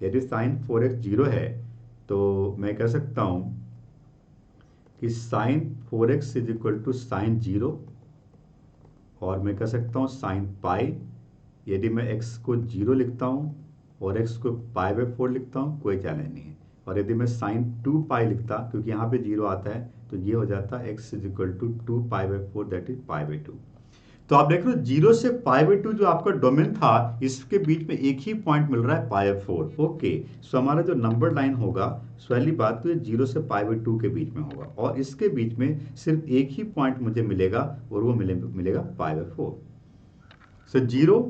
यदि साइन 4x 0 है तो मैं कह सकता हूं कि sine 4x is equal to sine 0, और मैं कह सकता हूँ साइन पाई। यदि मैं x को 0 लिखता हूँ और x को पाई बाई 4 लिखता हूँ कोई चैलेंज नहीं है। और यदि मैं साइन 2 पाई लिखता, क्योंकि यहाँ पे 0 आता है, तो ये हो जाता है x is equal to 2 pi by 4 that is pi by 2। तो आप देख रहे हो 0 से पाई बाई 2 जो आपका डोमेन था, इसके बीच में एक ही पॉइंट मिल रहा है पाई बाई 4। ओके, सो हमारा जो नंबर लाइन होगा, पहली बात तो ये 0 से पाई बाई 2 के बीच में होगा, और इसके बीच में सिर्फ एक ही पॉइंट मुझे मिलेगा और वो मिलेगा pi by 4। So 0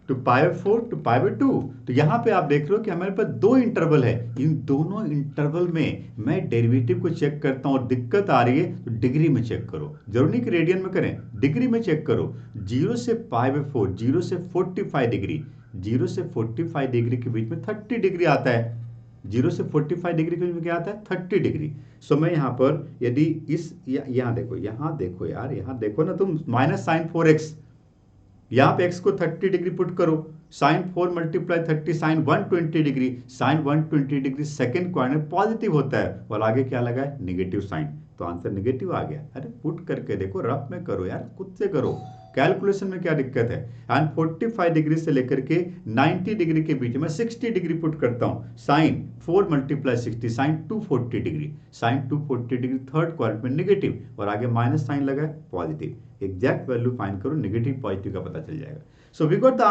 to pi by 4 to pi by 2। तो यहाँ पे आप देख रहे हो कि हमारे पास दो इंटरवल है। इन दोनों इंटरवल में मैं डेरिवेटिव को चेक करता हूँ और दिक्कत आ रही है तो डिग्री में चेक करो, जरूर नहीं कि रेडियन में करें, डिग्री में चेक करो। 0 से पाई बाई 4, 0 से 45 डिग्री, 0 से 45 डिग्री के बीच में 30 डिग्री आता है। 0 से 45 डिग्री के बीच में क्या आता है, 30 डिग्री। सो मैं यहाँ पर यदि इस यहाँ देखो यार, यहाँ देखो ना तुम, माइनस साइन 4x, यहाँ पे x को 30 डिग्री पुट करो, sine 4 multiply 30 sine 120 degree, sine 120 degree second quadrant positive होता है, और आगे क्या लगा है, नेगेटिव साइन, तो आंसर नेगेटिव आ गया। अरे पुट करके देखो, रफ में करो यार, खुद से करो, कैलकुलेशन में क्या दिक्कत है। एंड 45 डिग्री से लेकर के 90 डिग्री के बीच में 60 डिग्री पुट करता हूं, sine 4 × 60 sine 240 degree, sine 240 degree third quadrant में नेगेटिव और आगे माइनस साइन लगा है पॉजिटिव। एग्जैक्ट वैल्यू फाइंड करो, नेगेटिव पॉजिटिव का पता चल जाएगा। So we got the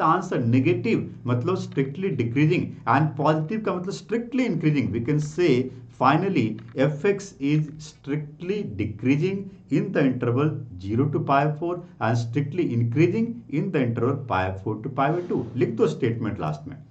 answer negative मतलब strictly decreasing and positive का मतलब strictly increasing. We can say finally fx is strictly decreasing in the interval 0 to pi/4 and strictly increasing in the interval pi/4 to pi/2. लिख दो स्टेटमेंट लास्ट में।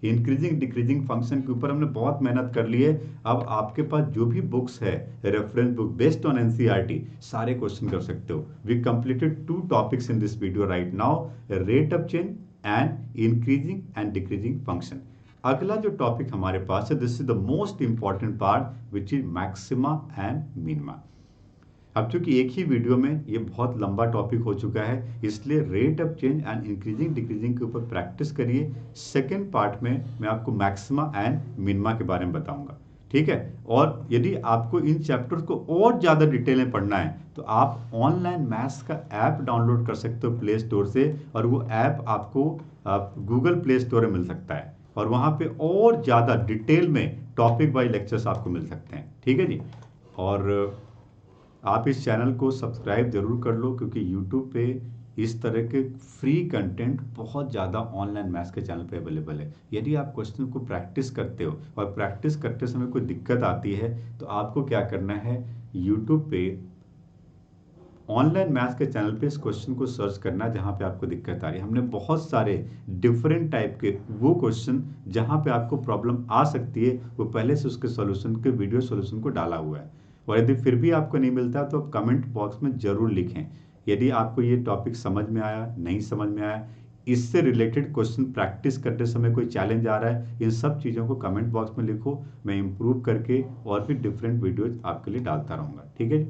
इंक्रीजिंग डिक्रीजिंग फंक्शन के ऊपर हमने बहुत मेहनत कर ली है। अब आपके पास जो भी बुक्स है, reference book based on NCERT, सारे क्वेश्चन कर सकते हो। We completed 2 topics in this video right now, rate of change and increasing and decreasing function. अगला जो टॉपिक हमारे पास है, this is the most important part which is maxima and minima. अब चूंकि एक ही वीडियो में ये बहुत लंबा टॉपिक हो चुका है, इसलिए rate of change and increasing decreasing के ऊपर प्रैक्टिस करिए। सेकेंड पार्ट में मैं आपको मैक्सिमा एंड मिनिमा के बारे में बताऊंगा, ठीक है। और यदि आपको इन चैप्टर्स को और ज़्यादा डिटेल में पढ़ना है तो आप ऑनलाइन मैथ्स का ऐप डाउनलोड कर सकते हो प्ले स्टोर से, और वो ऐप आपको गूगल प्ले स्टोर में मिल सकता है, और वहाँ पे और ज़्यादा डिटेल में टॉपिक वाइज लेक्चर्स आपको मिल सकते हैं, ठीक है जी। और आप इस चैनल को सब्सक्राइब जरूर कर लो, क्योंकि यूट्यूब पे इस तरह के फ्री कंटेंट बहुत ज़्यादा ऑनलाइन मैथ्स के चैनल पे अवेलेबल है। यदि आप क्वेश्चन को प्रैक्टिस करते हो और प्रैक्टिस करते समय कोई दिक्कत आती है तो आपको क्या करना है, यूट्यूब पे ऑनलाइन मैथ्स के चैनल पे इस क्वेश्चन को सर्च करना है जहाँ पे आपको दिक्कत आ रही है। हमने बहुत सारे डिफरेंट टाइप के वो क्वेश्चन जहाँ पे आपको प्रॉब्लम आ सकती है, वो पहले से उसके सॉल्यूशन के वीडियो सॉल्यूशन को डाला हुआ है। और यदि फिर भी आपको नहीं मिलता तो आप कमेंट बॉक्स में जरूर लिखें। यदि आपको ये टॉपिक समझ में आया, नहीं समझ में आया, इससे रिलेटेड क्वेश्चन प्रैक्टिस करते समय कोई चैलेंज आ रहा है, इन सब चीज़ों को कमेंट बॉक्स में लिखो। मैं इम्प्रूव करके और भी डिफरेंट वीडियोज आपके लिए डालता रहूँगा, ठीक है।